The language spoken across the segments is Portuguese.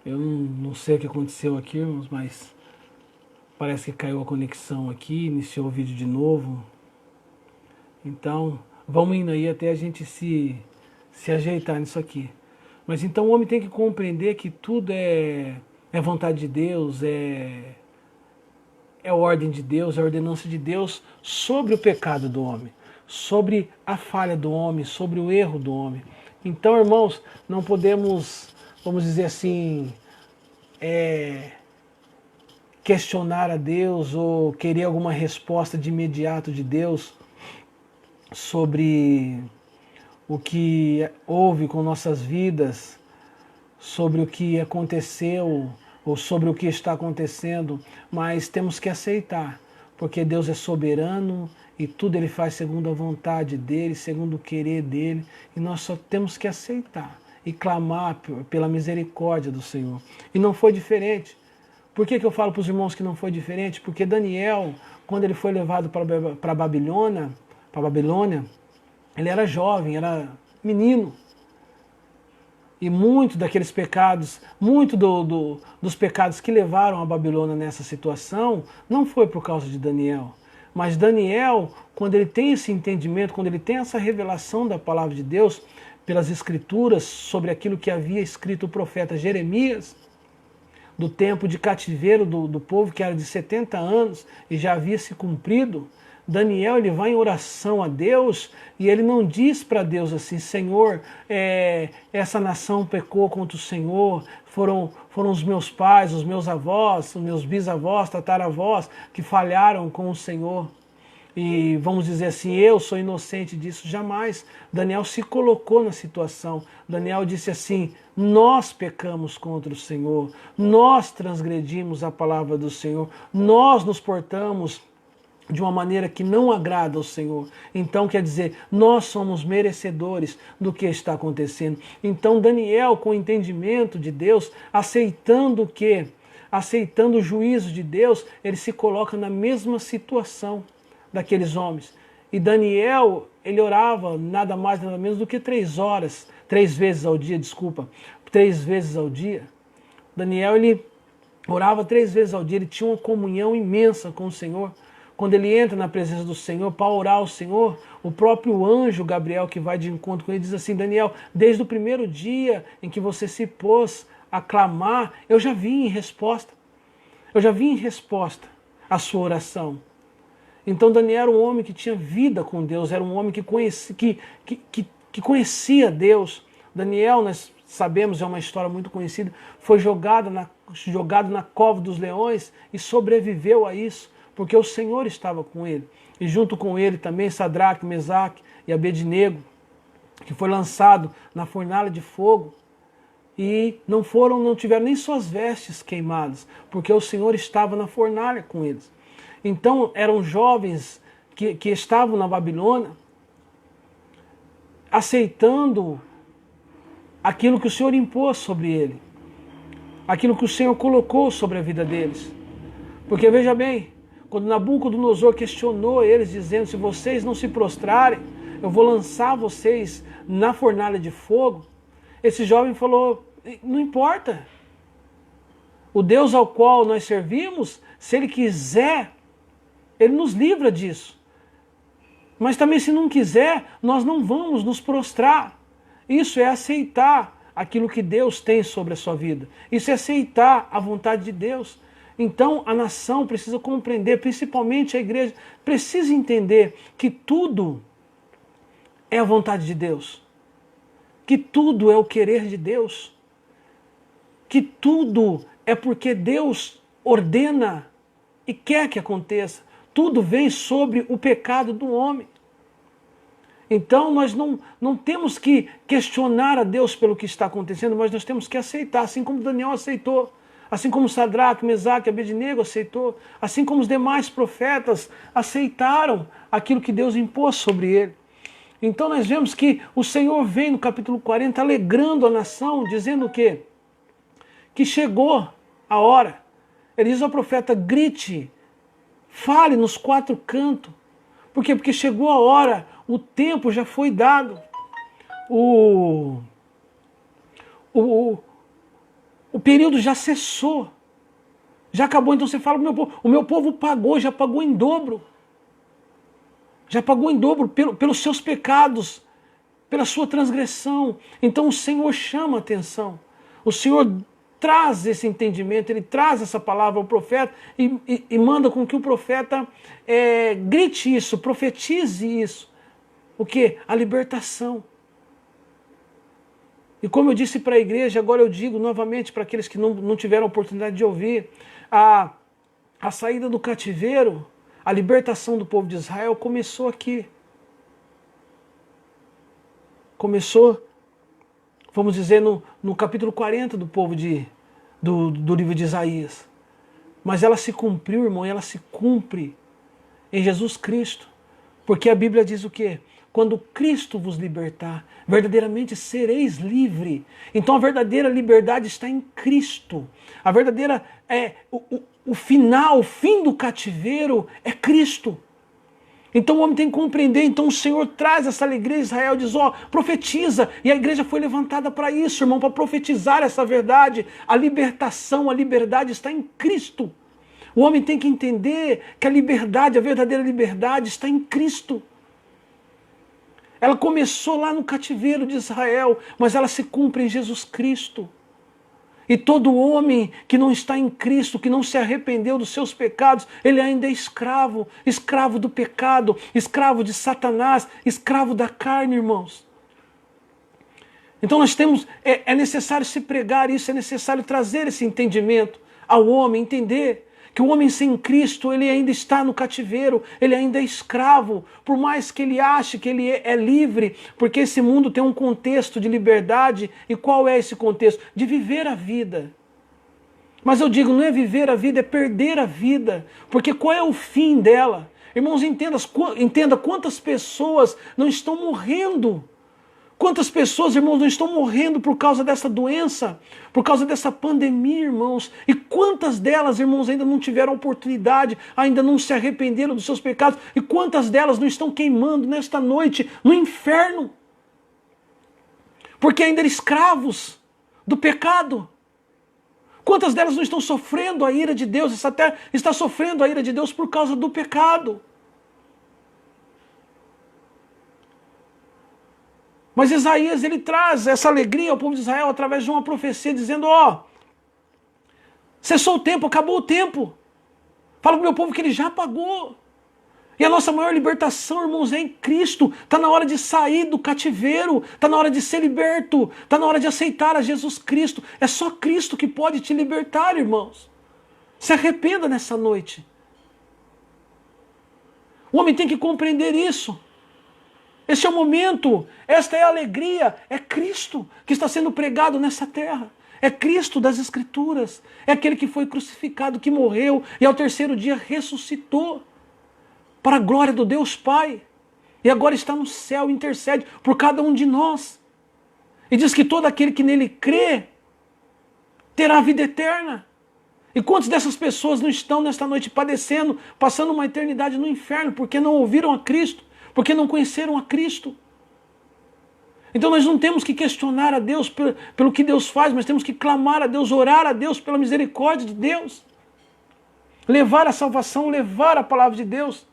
Eu não sei o que aconteceu aqui, irmãos, mas parece que caiu a conexão aqui, iniciou o vídeo de novo. Então, vamos indo aí até a gente se ajeitar nisso aqui. Mas então o homem tem que compreender que tudo é vontade de Deus, é ordem de Deus, é ordenança de Deus sobre o pecado do homem, sobre a falha do homem, sobre o erro do homem. Então, irmãos, não podemos, vamos dizer assim, questionar a Deus ou querer alguma resposta de imediato de Deus sobre o que houve com nossas vidas, sobre o que aconteceu ou sobre o que está acontecendo, mas temos que aceitar, porque Deus é soberano e tudo Ele faz segundo a vontade dEle, segundo o querer dEle, e nós só temos que aceitar e clamar pela misericórdia do Senhor. E não foi diferente. Por que eu falo para os irmãos que não foi diferente? Porque Daniel, quando ele foi levado para a Babilônia, ele era jovem, era menino. E muito daqueles pecados, dos pecados que levaram a Babilônia nessa situação, não foi por causa de Daniel. Mas Daniel, quando ele tem esse entendimento, quando ele tem essa revelação da palavra de Deus, pelas escrituras, sobre aquilo que havia escrito o profeta Jeremias, do tempo de cativeiro do povo, que era de 70 anos, e já havia se cumprido, Daniel ele vai em oração a Deus e ele não diz para Deus assim: Senhor, essa nação pecou contra o Senhor, foram os meus pais, os meus avós, os meus bisavós, tataravós que falharam com o Senhor. E vamos dizer assim, eu sou inocente disso. Jamais. Daniel se colocou na situação. Daniel disse assim: nós pecamos contra o Senhor, nós transgredimos a palavra do Senhor, nós nos portamos de uma maneira que não agrada ao Senhor. Então, quer dizer, nós somos merecedores do que está acontecendo. Então, Daniel, com o entendimento de Deus, aceitando o quê? Aceitando o juízo de Deus, ele se coloca na mesma situação daqueles homens. E Daniel, ele orava nada mais, nada menos do que 3 vezes ao dia, 3 vezes ao dia. Daniel, ele orava 3 vezes ao dia, ele tinha uma comunhão imensa com o Senhor. Quando ele entra na presença do Senhor para orar ao Senhor, o próprio anjo Gabriel que vai de encontro com ele diz assim: Daniel, desde o primeiro dia em que você se pôs a clamar, eu já vim em resposta. Eu já vim em resposta à sua oração. Então Daniel era um homem que tinha vida com Deus, era um homem que conhecia Deus. Daniel, nós sabemos, é uma história muito conhecida, foi jogado na cova dos leões e sobreviveu a isso, porque o Senhor estava com ele. E junto com ele também Sadraque, Mesaque e Abednego, que foi lançado na fornalha de fogo. E não tiveram nem suas vestes queimadas, porque o Senhor estava na fornalha com eles. Então eram jovens que estavam na Babilônia, aceitando aquilo que o Senhor impôs sobre ele, aquilo que o Senhor colocou sobre a vida deles. Porque veja bem, quando Nabucodonosor questionou eles, dizendo: se vocês não se prostrarem, eu vou lançar vocês na fornalha de fogo, esse jovem falou: não importa. O Deus ao qual nós servimos, se Ele quiser, Ele nos livra disso. Mas também, se não quiser, nós não vamos nos prostrar. Isso é aceitar aquilo que Deus tem sobre a sua vida. Isso é aceitar a vontade de Deus. Então a nação precisa compreender, principalmente a igreja, precisa entender que tudo é a vontade de Deus. Que tudo é o querer de Deus. Que tudo é porque Deus ordena e quer que aconteça. Tudo vem sobre o pecado do homem. Então nós não temos que questionar a Deus pelo que está acontecendo, mas nós temos que aceitar, assim como Daniel aceitou. Assim como Sadraque, Mesaque e Abednego aceitou, assim como os demais profetas aceitaram aquilo que Deus impôs sobre ele. Então nós vemos que o Senhor vem no capítulo 40 alegrando a nação, dizendo o quê? Que chegou a hora. Ele diz ao profeta: grite, fale nos 4 cantos. Por quê? Porque chegou a hora, o tempo já foi dado. O O período já cessou. Já acabou, então você fala, o meu povo pagou, já pagou em dobro. Já pagou em dobro pelos seus pecados, pela sua transgressão. Então o Senhor chama a atenção. O Senhor traz esse entendimento, Ele traz essa palavra ao profeta e manda com que o profeta grite isso, profetize isso. O quê? A libertação. E como eu disse para a igreja, agora eu digo novamente para aqueles que não tiveram a oportunidade de ouvir, a saída do cativeiro, a libertação do povo de Israel começou aqui. Começou, vamos dizer, no capítulo 40 do povo do livro de Isaías. Mas ela se cumpriu, irmão, e ela se cumpre em Jesus Cristo. Porque a Bíblia diz o quê? Quando Cristo vos libertar, verdadeiramente sereis livre. Então a verdadeira liberdade está em Cristo. A verdadeira, o final, o fim do cativeiro é Cristo. Então o homem tem que compreender, então o Senhor traz essa alegria a Israel, diz, profetiza, e a igreja foi levantada para isso, irmão, para profetizar essa verdade, a libertação, a liberdade está em Cristo. O homem tem que entender que a liberdade, a verdadeira liberdade está em Cristo. Ela começou lá no cativeiro de Israel, mas ela se cumpre em Jesus Cristo. E todo homem que não está em Cristo, que não se arrependeu dos seus pecados, ele ainda é escravo, escravo do pecado, escravo de Satanás, escravo da carne, irmãos. Então nós temos, é necessário se pregar isso, é necessário trazer esse entendimento ao homem, entender que o homem sem Cristo, ele ainda está no cativeiro, ele ainda é escravo, por mais que ele ache que ele é livre, porque esse mundo tem um contexto de liberdade, e qual é esse contexto? De viver a vida. Mas eu digo, não é viver a vida, é perder a vida, porque qual é o fim dela? Irmãos, entenda quantas pessoas não estão morrendo. Quantas pessoas, irmãos, não estão morrendo por causa dessa doença, por causa dessa pandemia, irmãos? E quantas delas, irmãos, ainda não tiveram oportunidade, ainda não se arrependeram dos seus pecados? E quantas delas não estão queimando nesta noite no inferno? Porque ainda eram escravos do pecado. Quantas delas não estão sofrendo a ira de Deus? Essa terra está sofrendo a ira de Deus por causa do pecado. Mas Isaías, ele traz essa alegria ao povo de Israel através de uma profecia dizendo, cessou o tempo, acabou o tempo. Fala para o meu povo que ele já pagou. E a nossa maior libertação, irmãos, é em Cristo. Está na hora de sair do cativeiro, está na hora de ser liberto, está na hora de aceitar a Jesus Cristo. É só Cristo que pode te libertar, irmãos. Se arrependa nessa noite. O homem tem que compreender isso. Esse é o momento, esta é a alegria, é Cristo que está sendo pregado nessa terra. É Cristo das Escrituras, é aquele que foi crucificado, que morreu e ao terceiro dia ressuscitou para a glória do Deus Pai. E agora está no céu, intercede por cada um de nós. E diz que todo aquele que nele crê terá vida eterna. E quantas dessas pessoas não estão nesta noite padecendo, passando uma eternidade no inferno, porque não ouviram a Cristo? Porque não conheceram a Cristo. Então nós não temos que questionar a Deus pelo que Deus faz, mas temos que clamar a Deus, orar a Deus pela misericórdia de Deus. Levar a salvação, levar a palavra de Deus.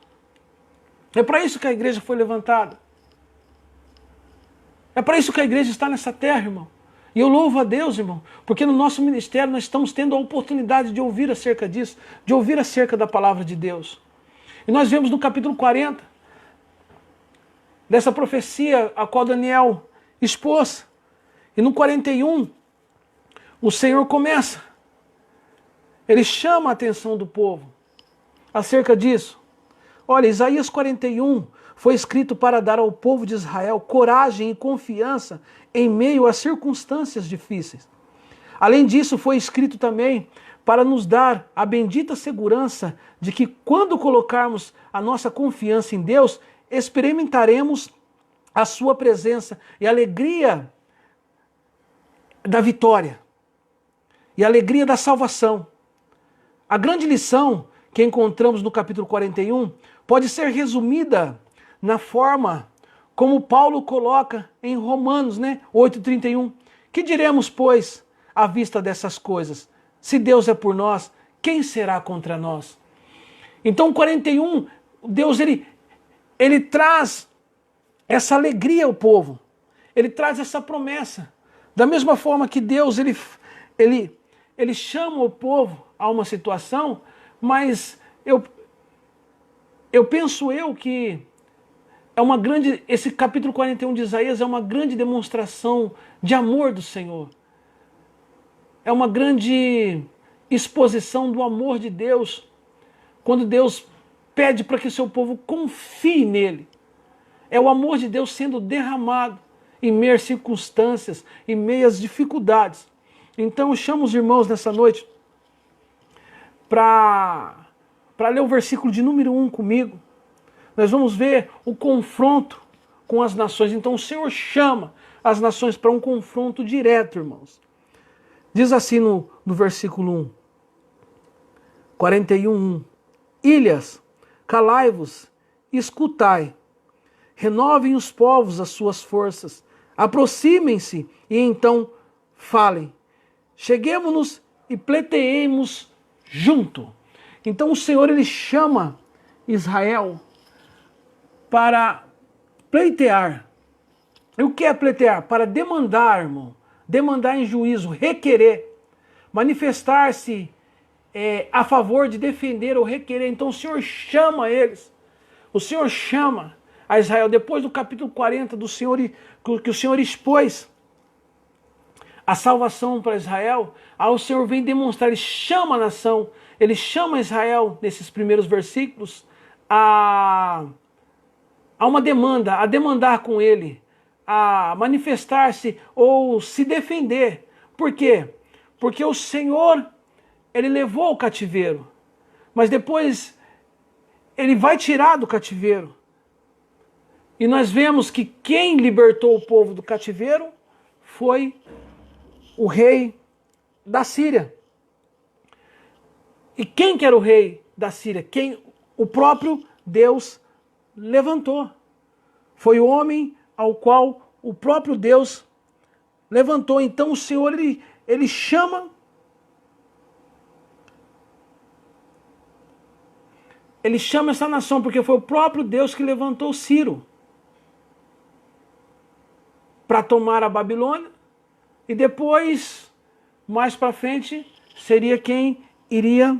É para isso que a igreja foi levantada. É para isso que a igreja está nessa terra, irmão. E eu louvo a Deus, irmão, porque no nosso ministério nós estamos tendo a oportunidade de ouvir acerca disso, de ouvir acerca da palavra de Deus. E nós vemos no capítulo 40, dessa profecia a qual Daniel expôs. E no 41, o Senhor começa. Ele chama a atenção do povo acerca disso. Olha, Isaías 41 foi escrito para dar ao povo de Israel coragem e confiança em meio a circunstâncias difíceis. Além disso, foi escrito também para nos dar a bendita segurança de que quando colocarmos a nossa confiança em Deus, experimentaremos a sua presença e a alegria da vitória e a alegria da salvação. A grande lição que encontramos no capítulo 41 pode ser resumida na forma como Paulo coloca em Romanos, 8:31. Que diremos, pois? à vista dessas coisas? Se Deus é por nós, quem será contra nós? Então 41, Deus ele traz essa alegria ao povo. Ele traz essa promessa. Da mesma forma que Deus ele chama o povo a uma situação, mas eu penso que esse capítulo 41 de Isaías é uma grande demonstração de amor do Senhor. É uma grande exposição do amor de Deus, quando Deus pede para que o seu povo confie nele. É o amor de Deus sendo derramado em meias circunstâncias, em meias dificuldades. Então eu chamo os irmãos nessa noite para ler o versículo de número 1 comigo. Nós vamos ver o confronto com as nações. Então o Senhor chama as nações para um confronto direto, irmãos. Diz assim no versículo 1, 41:1: Ilhas, calai-vos e escutai. Renovem os povos as suas forças. Aproximem-se e então falem. Cheguemo-nos e pleiteemos junto. Então o Senhor ele chama Israel para pleitear. E o que é pleitear? Para demandar, irmão. Demandar em juízo, requerer. Manifestar-se a favor de defender ou requerer. Então o Senhor chama eles. O Senhor chama a Israel. Depois do capítulo 40 do Senhor, que o Senhor expôs a salvação para Israel, aí o Senhor vem demonstrar, ele chama a nação, ele chama Israel, nesses primeiros versículos, a uma demanda, a demandar com ele, a manifestar-se ou se defender. Por quê? Porque o Senhor, ele levou o cativeiro, mas depois ele vai tirar do cativeiro. E nós vemos que quem libertou o povo do cativeiro foi o rei da Síria. E quem que era o rei da Síria? Quem o próprio Deus levantou. Foi o homem ao qual o próprio Deus levantou. Então o Senhor ele chama essa nação, porque foi o próprio Deus que levantou Ciro para tomar a Babilônia. E depois, mais para frente, seria quem iria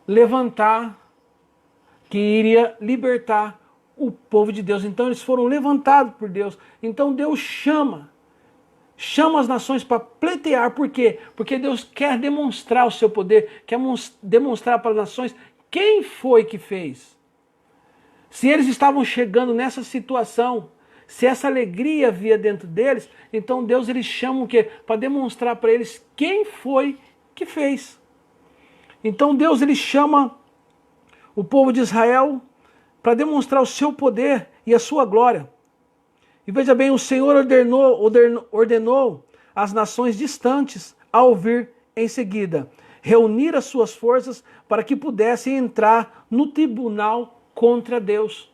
levantar, que iria libertar o povo de Deus. Então eles foram levantados por Deus. Então Deus chama as nações para pleitear. Por quê? Porque Deus quer demonstrar o seu poder, quer demonstrar para as nações quem foi que fez. Se eles estavam chegando nessa situação, se essa alegria havia dentro deles, então Deus ele chama o quê? Para demonstrar para eles quem foi que fez. Então Deus ele chama o povo de Israel para demonstrar o seu poder e a sua glória. E veja bem, o Senhor ordenou as nações distantes a ouvir em seguida, reunir as suas forças para que pudessem entrar no tribunal contra Deus.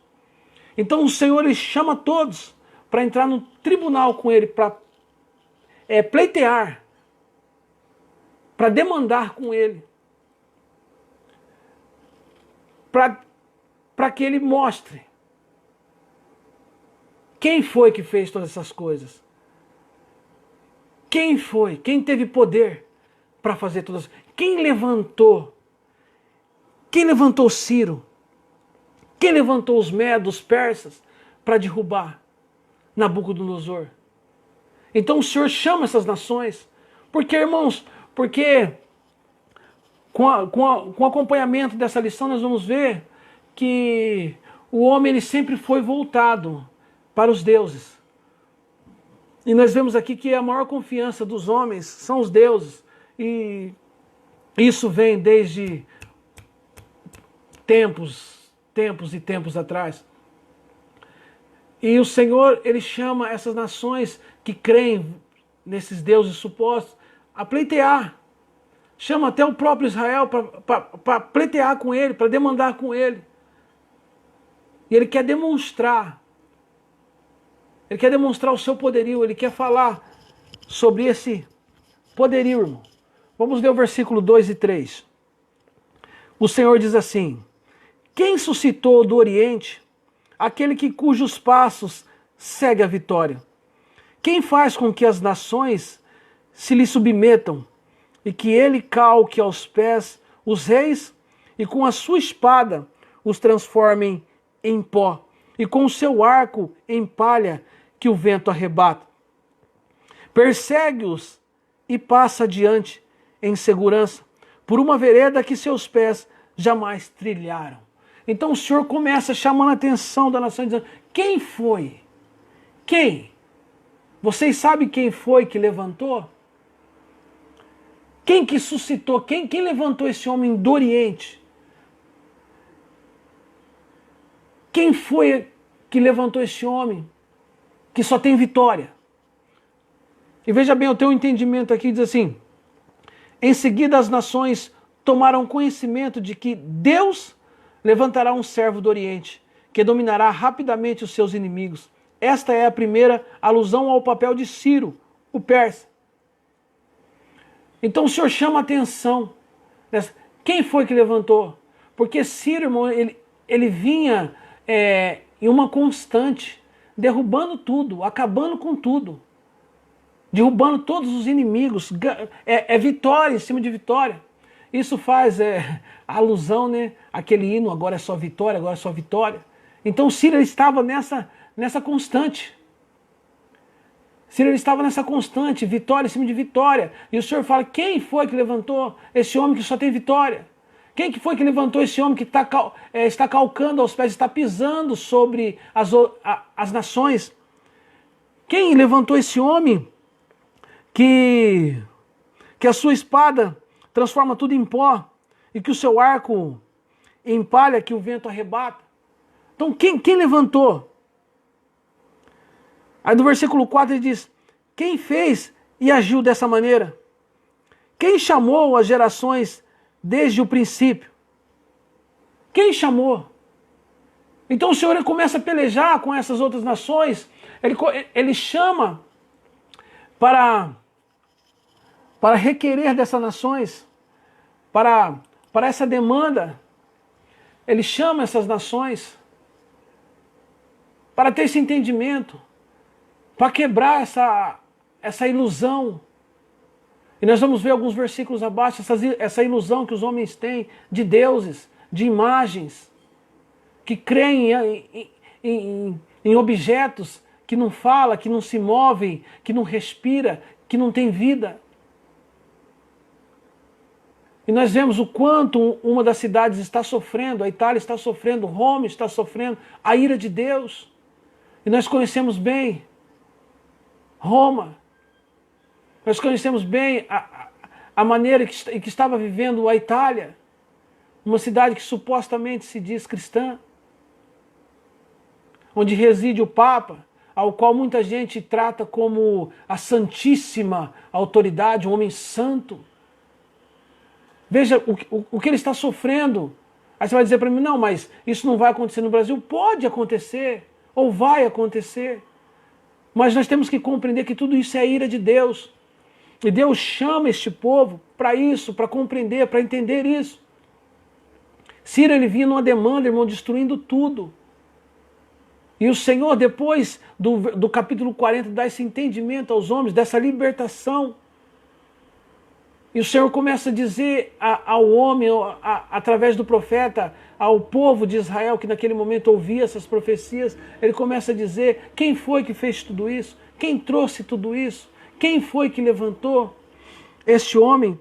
Então o Senhor ele chama todos para entrar no tribunal com ele, para pleitear, para demandar com ele, para que ele mostre quem foi que fez todas essas coisas. Quem foi? Quem teve poder para fazer todas? Quem levantou? Quem levantou Ciro? Quem levantou os medos, os persas, para derrubar Nabucodonosor? Então o Senhor chama essas nações. Porque, irmãos, com o acompanhamento dessa lição nós vamos ver que o homem ele sempre foi voltado para os deuses. E nós vemos aqui que a maior confiança dos homens são os deuses. E isso vem desde tempos e tempos atrás. E o Senhor, ele chama essas nações que creem nesses deuses supostos a pleitear. Chama até o próprio Israel para pleitear com ele, para demandar com ele. E ele quer demonstrar o seu poderio, ele quer falar sobre esse Poderio, irmão. Vamos ler o versículo 2 e 3. O Senhor diz assim: quem suscitou do Oriente aquele cujos passos segue a vitória? Quem faz com que as nações se lhe submetam e que ele calque aos pés os reis e com a sua espada os transformem em pó e com o seu arco em palha que o vento arrebata? Persegue-os e passa adiante em segurança por uma vereda que seus pés jamais trilharam. Então o Senhor começa chamando a atenção da nação, dizendo: quem foi? Quem? Vocês sabem quem foi que levantou? Quem que suscitou? Quem levantou esse homem do Oriente? Quem foi que levantou esse homem que só tem vitória? E veja bem, o teu entendimento aqui diz assim: em seguida as nações tomaram conhecimento de que Deus levantará um servo do Oriente, que dominará rapidamente os seus inimigos. Esta é a primeira alusão ao papel de Ciro, o persa. Então o Senhor chama a atenção. Quem foi que levantou? Porque Ciro, irmão, ele vinha em uma constante, derrubando tudo, acabando com tudo. Derrubando todos os inimigos. É vitória em cima de vitória. Isso faz alusão, né? Aquele hino, agora é só vitória, agora é só vitória. Então Ciro estava nessa constante. Ciro estava nessa constante, vitória em cima de vitória. E o Senhor fala: quem foi que levantou esse homem que só tem vitória? Quem que foi que levantou esse homem que está calcando aos pés, está pisando sobre as nações? Quem levantou esse homem que a sua espada transforma tudo em pó e que o seu arco em palha que o vento arrebata? Então quem levantou? Aí do versículo 4 ele diz: quem fez e agiu dessa maneira? Quem chamou as gerações desde o princípio? Quem chamou? Então o Senhor ele começa a pelejar com essas outras nações. Ele chama para requerer dessas nações, para essa demanda. Ele chama essas nações para ter esse entendimento, para quebrar essa ilusão. E nós vamos ver alguns versículos abaixo, essa ilusão que os homens têm de deuses, de imagens, que creem em objetos que não falam, que não se movem, que não respira, que não tem vida. E nós vemos o quanto uma das cidades está sofrendo, a Itália está sofrendo, Roma está sofrendo a ira de Deus. E nós conhecemos bem Roma. Nós conhecemos bem a maneira que estava vivendo a Itália, uma cidade que supostamente se diz cristã, onde reside o Papa, ao qual muita gente trata como a santíssima autoridade, um homem santo. Veja o que ele está sofrendo. Aí você vai dizer para mim: não, mas isso não vai acontecer no Brasil. Pode acontecer, ou vai acontecer. Mas nós temos que compreender que tudo isso é a ira de Deus. E Deus chama este povo para isso, para compreender, para entender isso. Ciro, ele vinha numa demanda, irmão, destruindo tudo. E o Senhor, depois do capítulo 40, dá esse entendimento aos homens, dessa libertação. E o Senhor começa a dizer ao homem, através do profeta, ao povo de Israel, que naquele momento ouvia essas profecias, ele começa a dizer: quem foi que fez tudo isso? Quem trouxe tudo isso? Quem foi que levantou este homem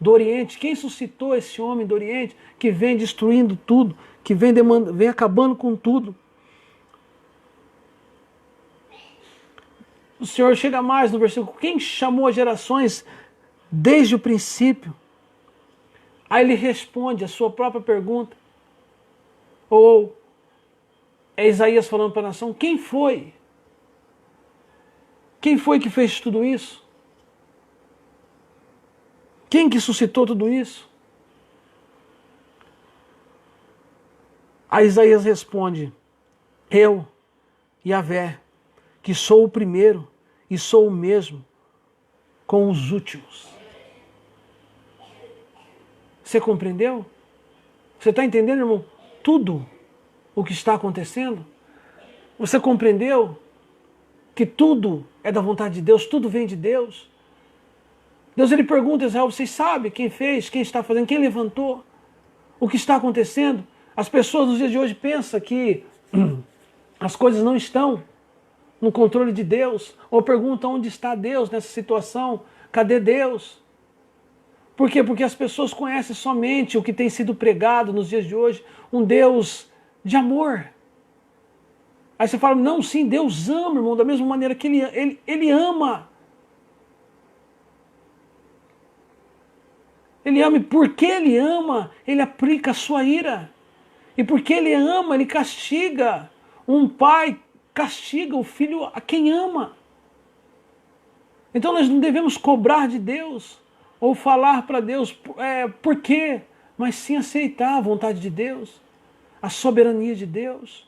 do Oriente? Quem suscitou esse homem do Oriente que vem destruindo tudo, que vem acabando com tudo? O Senhor chega mais no versículo: quem chamou as gerações desde o princípio? Aí ele responde a sua própria pergunta. Ou é Isaías falando para a nação: quem foi? Quem foi que fez tudo isso? Quem que suscitou tudo isso? Aí Isaías responde: eu, Yahvé, que sou o primeiro e sou o mesmo, com os últimos. Você compreendeu? Você está entendendo, irmão? Tudo o que está acontecendo? Você compreendeu que tudo é da vontade de Deus, tudo vem de Deus? Deus, ele pergunta a Israel, vocês sabem quem fez, quem está fazendo, quem levantou? O que está acontecendo? As pessoas nos dias de hoje pensam que as coisas não estão no controle de Deus, ou perguntam onde está Deus nessa situação, cadê Deus? Por quê? Porque as pessoas conhecem somente o que tem sido pregado nos dias de hoje, um Deus de amor. Aí você fala, não, sim, Deus ama, irmão, da mesma maneira que Ele ama. Ele ama, e porque Ele ama, Ele aplica a sua ira. E porque Ele ama, Ele castiga. Um pai castiga o filho a quem ama. Então nós não devemos cobrar de Deus, ou falar para Deus por quê, mas sim aceitar a vontade de Deus, a soberania de Deus.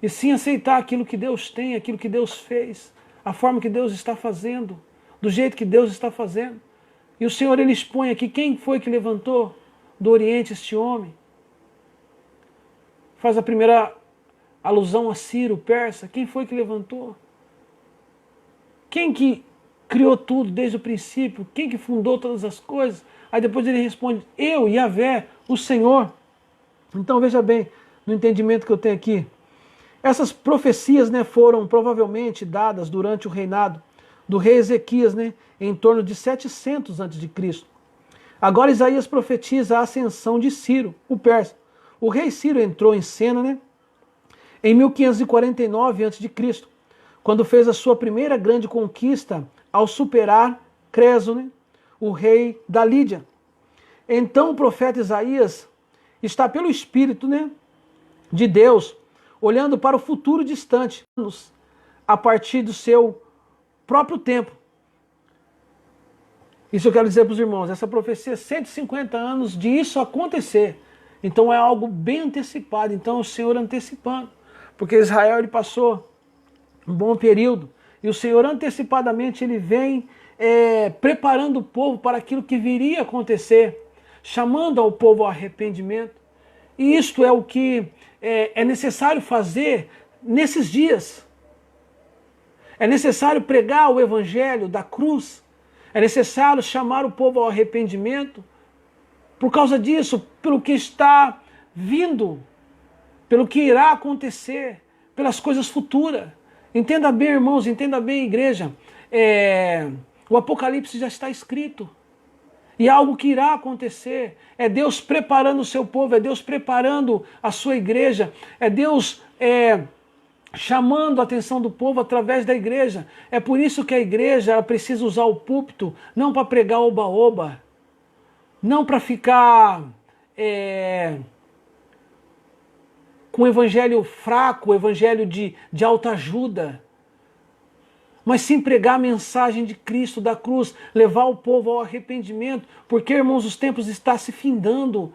E sim aceitar aquilo que Deus tem, aquilo que Deus fez, a forma que Deus está fazendo, do jeito que Deus está fazendo. E o Senhor, ele expõe aqui quem foi que levantou do Oriente este homem. Faz a primeira alusão a Ciro, persa. Quem foi que levantou? Quem que criou tudo desde o princípio? Quem que fundou todas as coisas? Aí depois ele responde, eu, Yahvé, o Senhor. Então veja bem, no entendimento que eu tenho aqui, essas profecias, né, foram provavelmente dadas durante o reinado do rei Ezequias, né, em torno de 700 a.C. Agora Isaías profetiza a ascensão de Ciro, o persa. O rei Ciro entrou em cena, né, em 1549 a.C., quando fez a sua primeira grande conquista ao superar Creso, né, o rei da Lídia. Então o profeta Isaías está pelo Espírito, né, de Deus, olhando para o futuro distante, a partir do seu próprio tempo. Isso eu quero dizer para os irmãos, essa profecia é 150 anos de isso acontecer. Então é algo bem antecipado, então é o Senhor antecipando. Porque Israel ele passou um bom período, e o Senhor antecipadamente ele vem preparando o povo para aquilo que viria a acontecer, chamando ao povo ao arrependimento. E isto é o que é necessário fazer nesses dias. É necessário pregar o evangelho da cruz. É necessário chamar o povo ao arrependimento. Por causa disso, pelo que está vindo, pelo que irá acontecer, pelas coisas futuras. Entenda bem, irmãos, entenda bem, igreja. O Apocalipse já está escrito. E algo que irá acontecer, é Deus preparando o seu povo, é Deus preparando a sua igreja, é Deus chamando a atenção do povo através da igreja. É por isso que a igreja ela precisa usar o púlpito, não para pregar oba-oba, não para ficar com o evangelho fraco, o evangelho de autoajuda, mas sim pregar a mensagem de Cristo, da cruz, levar o povo ao arrependimento, porque, irmãos, os tempos estão se findando,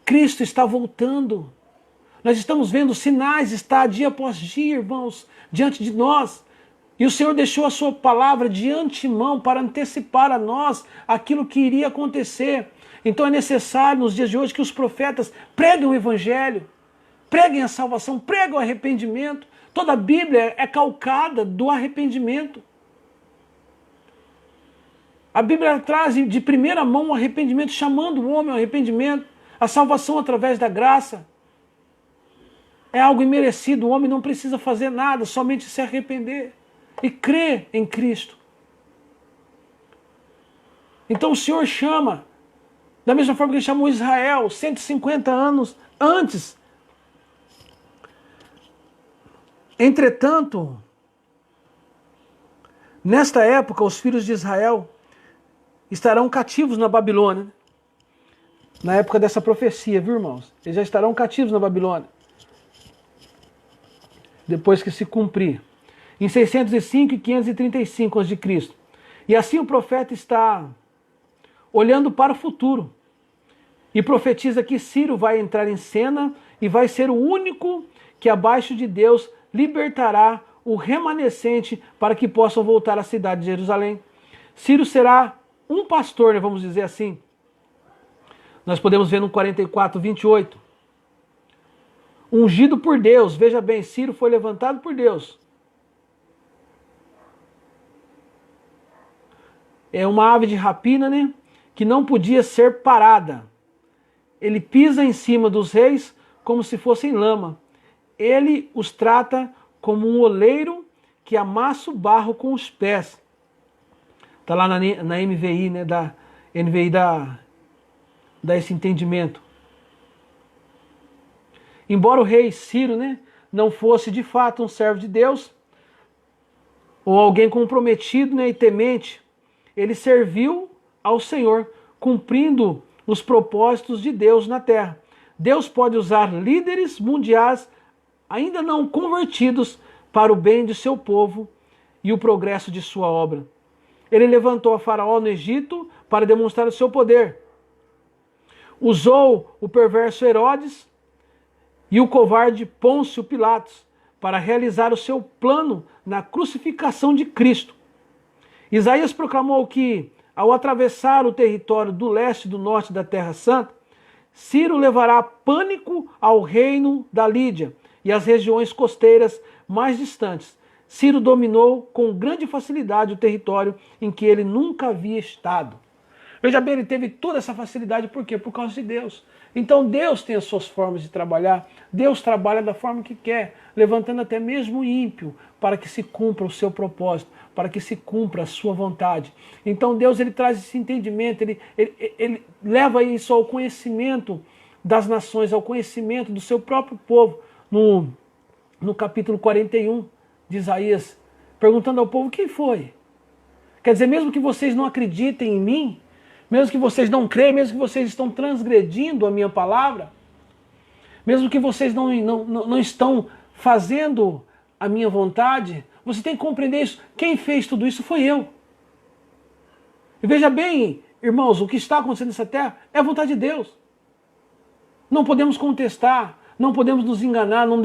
Cristo está voltando, nós estamos vendo sinais, está dia após dia, irmãos, diante de nós, e o Senhor deixou a sua palavra de antemão para antecipar a nós aquilo que iria acontecer. Então é necessário nos dias de hoje que os profetas preguem o evangelho, preguem a salvação, preguem o arrependimento. Toda a Bíblia é calcada do arrependimento. A Bíblia traz de primeira mão o arrependimento, chamando o homem ao arrependimento, a salvação através da graça. É algo imerecido, o homem não precisa fazer nada, somente se arrepender e crer em Cristo. Então o Senhor chama, da mesma forma que ele chamou Israel, 150 anos antes. Entretanto, nesta época, os filhos de Israel estarão cativos na Babilônia. Na época dessa profecia, viu, irmãos? Eles já estarão cativos na Babilônia. Depois que se cumprir. Em 605 e 535 a.C. E assim o profeta está olhando para o futuro. E profetiza que Ciro vai entrar em cena e vai ser o único que abaixo de Deus libertará o remanescente para que possam voltar à cidade de Jerusalém. Ciro será um pastor, né, vamos dizer assim. Nós podemos ver no 44, 28. Ungido por Deus. Veja bem, Ciro foi levantado por Deus. É uma ave de rapina, né? Que não podia ser parada. Ele pisa em cima dos reis como se fossem lama. Ele os trata como um oleiro que amassa o barro com os pés. Está lá na NVI, né? Da NVI dá esse entendimento. Embora o rei Ciro, né, não fosse de fato um servo de Deus, ou alguém comprometido, né, e temente, ele serviu ao Senhor, cumprindo os propósitos de Deus na terra. Deus pode usar líderes mundiais ainda não convertidos para o bem de seu povo e o progresso de sua obra. Ele levantou a Faraó no Egito para demonstrar o seu poder. Usou o perverso Herodes e o covarde Pôncio Pilatos para realizar o seu plano na crucificação de Cristo. Isaías proclamou que, ao atravessar o território do leste e do norte da Terra Santa, Ciro levará pânico ao reino da Lídia e às regiões costeiras mais distantes. Ciro dominou com grande facilidade o território em que ele nunca havia estado. Veja bem, ele teve toda essa facilidade, por quê? Por causa de Deus. Então Deus tem as suas formas de trabalhar, Deus trabalha da forma que quer, levantando até mesmo o ímpio, para que se cumpra o seu propósito, para que se cumpra a sua vontade. Então Deus, ele traz esse entendimento, ele leva isso ao conhecimento das nações, ao conhecimento do seu próprio povo, no capítulo 41 de Isaías, perguntando ao povo, quem foi? Quer dizer, mesmo que vocês não acreditem em mim, mesmo que vocês não creem, mesmo que vocês estão transgredindo a minha palavra, mesmo que vocês não estão fazendo a minha vontade, você tem que compreender isso. Quem fez tudo isso foi eu. E veja bem, irmãos, o que está acontecendo nessa terra é a vontade de Deus. Não podemos contestar, não podemos nos enganar, não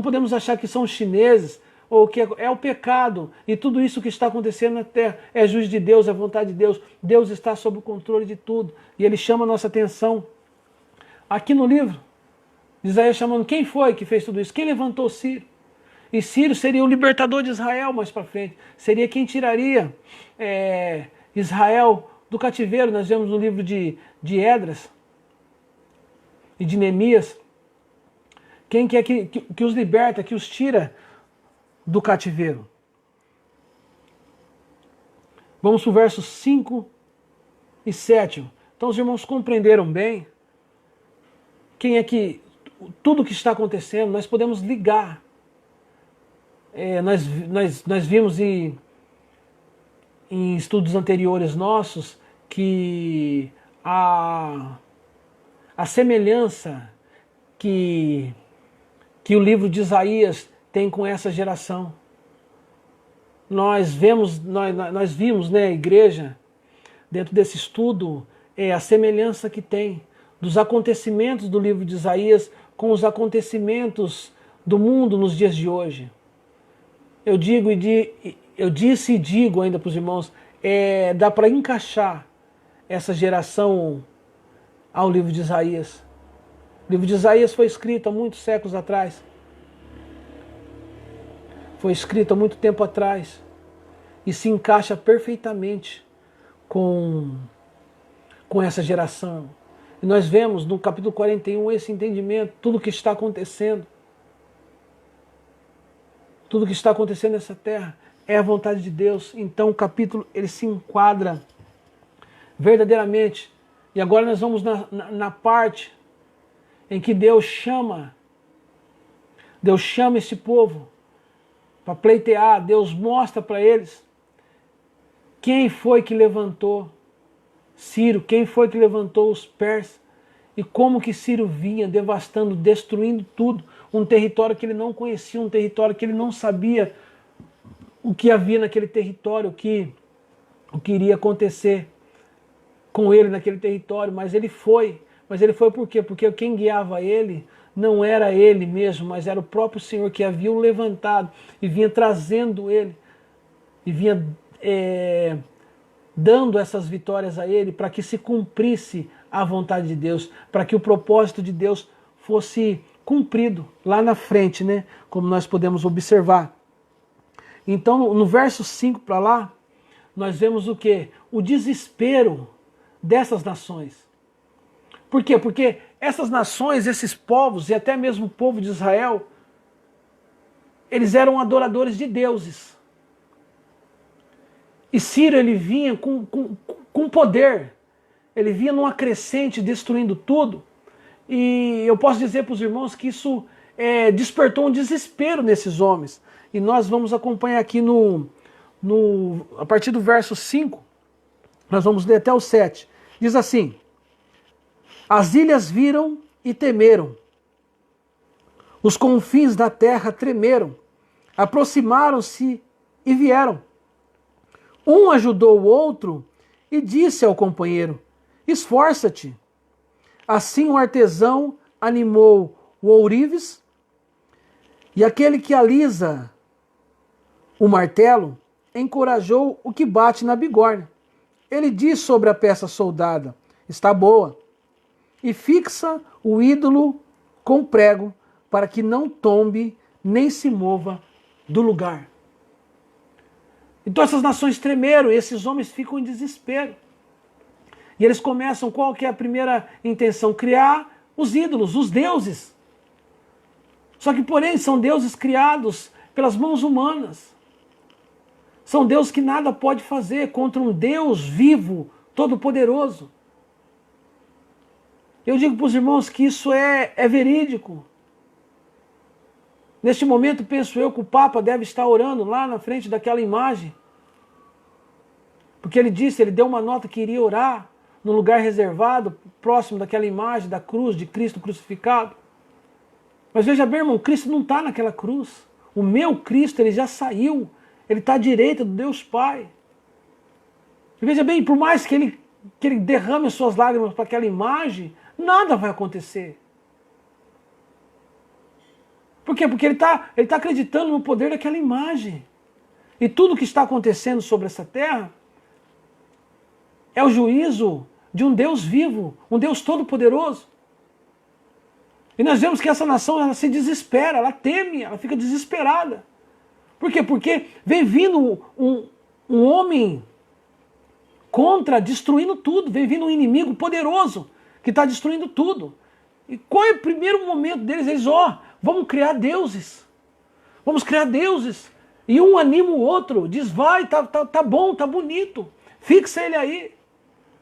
podemos achar que são os chineses, ou que é o pecado, e tudo isso que está acontecendo na terra é juízo de Deus, é vontade de Deus. Deus está sob o controle de tudo, e Ele chama a nossa atenção. Aqui no livro, Isaías chamando quem foi que fez tudo isso, quem levantou Ciro. E Ciro seria o libertador de Israel mais para frente, seria quem tiraria Israel do cativeiro. Nós vemos no livro de Esdras e de Neemias, quem que é que os liberta, que os tira do cativeiro. Vamos para o versos 5 e 7. Então os irmãos compreenderam bem quem é que, tudo que está acontecendo, nós podemos ligar. Nós vimos em estudos anteriores nossos que a semelhança que o livro de Isaías tem com essa geração. Nós vimos, né, igreja, dentro desse estudo, a semelhança que tem dos acontecimentos do livro de Isaías com os acontecimentos do mundo nos dias de hoje. Eu disse e digo ainda para os irmãos, dá para encaixar essa geração ao livro de Isaías. O livro de Isaías foi escrito há muitos séculos atrás. Foi escrito há muito tempo atrás. E se encaixa perfeitamente com essa geração. E nós vemos no capítulo 41 esse entendimento, tudo que está acontecendo. Tudo que está acontecendo nessa terra é a vontade de Deus. Então o capítulo ele se enquadra verdadeiramente. E agora nós vamos na parte em que Deus chama esse povo para pleitear. Deus mostra para eles quem foi que levantou Ciro, quem foi que levantou os persas e como que Ciro vinha devastando, destruindo tudo, um território que ele não conhecia, um território que ele não sabia o que havia naquele território, o que iria acontecer com ele naquele território, mas ele foi. Mas ele foi por quê? Porque quem guiava ele não era ele mesmo, mas era o próprio Senhor que havia o levantado e vinha trazendo ele, e vinha dando essas vitórias a ele para que se cumprisse a vontade de Deus, para que o propósito de Deus fosse cumprido lá na frente, né? Como nós podemos observar. Então, no verso 5 para lá, nós vemos o quê? O desespero dessas nações. Por quê? Porque essas nações, esses povos, e até mesmo o povo de Israel, eles eram adoradores de deuses. E Ciro, ele vinha com poder. Ele vinha numa crescente, destruindo tudo. E eu posso dizer para os irmãos que isso despertou um desespero nesses homens. E nós vamos acompanhar aqui a partir do verso 5, nós vamos ler até o 7. Diz assim: as ilhas viram e temeram, os confins da terra tremeram, aproximaram-se e vieram. Um ajudou o outro e disse ao companheiro: esforça-te. Assim o artesão animou o ourives, e aquele que alisa o martelo encorajou o que bate na bigorna. Ele diz sobre a peça soldada: está boa, e fixa o ídolo com prego, para que não tombe nem se mova do lugar. Então essas nações tremeram, e esses homens ficam em desespero. E eles começam, qual que é a primeira intenção? Criar os ídolos, os deuses. Só que, porém, são deuses criados pelas mãos humanas. São deuses que nada pode fazer contra um Deus vivo, todo-poderoso. Eu digo para os irmãos que isso é verídico. Neste momento, penso eu que o Papa deve estar orando lá na frente daquela imagem. Porque ele deu uma nota que iria orar no lugar reservado, próximo daquela imagem da cruz, de Cristo crucificado. Mas veja bem, irmão, Cristo não está naquela cruz. O meu Cristo, ele já saiu. Ele está à direita do Deus Pai. E veja bem, por mais que ele derrame as suas lágrimas para aquela imagem, nada vai acontecer. Por quê? Porque ele está acreditando no poder daquela imagem. E tudo que está acontecendo sobre essa terra é o juízo de um Deus vivo, um Deus todo-poderoso. E nós vemos que essa nação, ela se desespera, ela teme, ela fica desesperada. Por quê? Porque vem vindo um homem contra, destruindo tudo. Vem vindo um inimigo poderoso que está destruindo tudo. E qual é o primeiro momento deles? Eles, vamos criar deuses. Vamos criar deuses. E um anima o outro, diz, vai, tá bom, tá bonito. Fixa ele aí.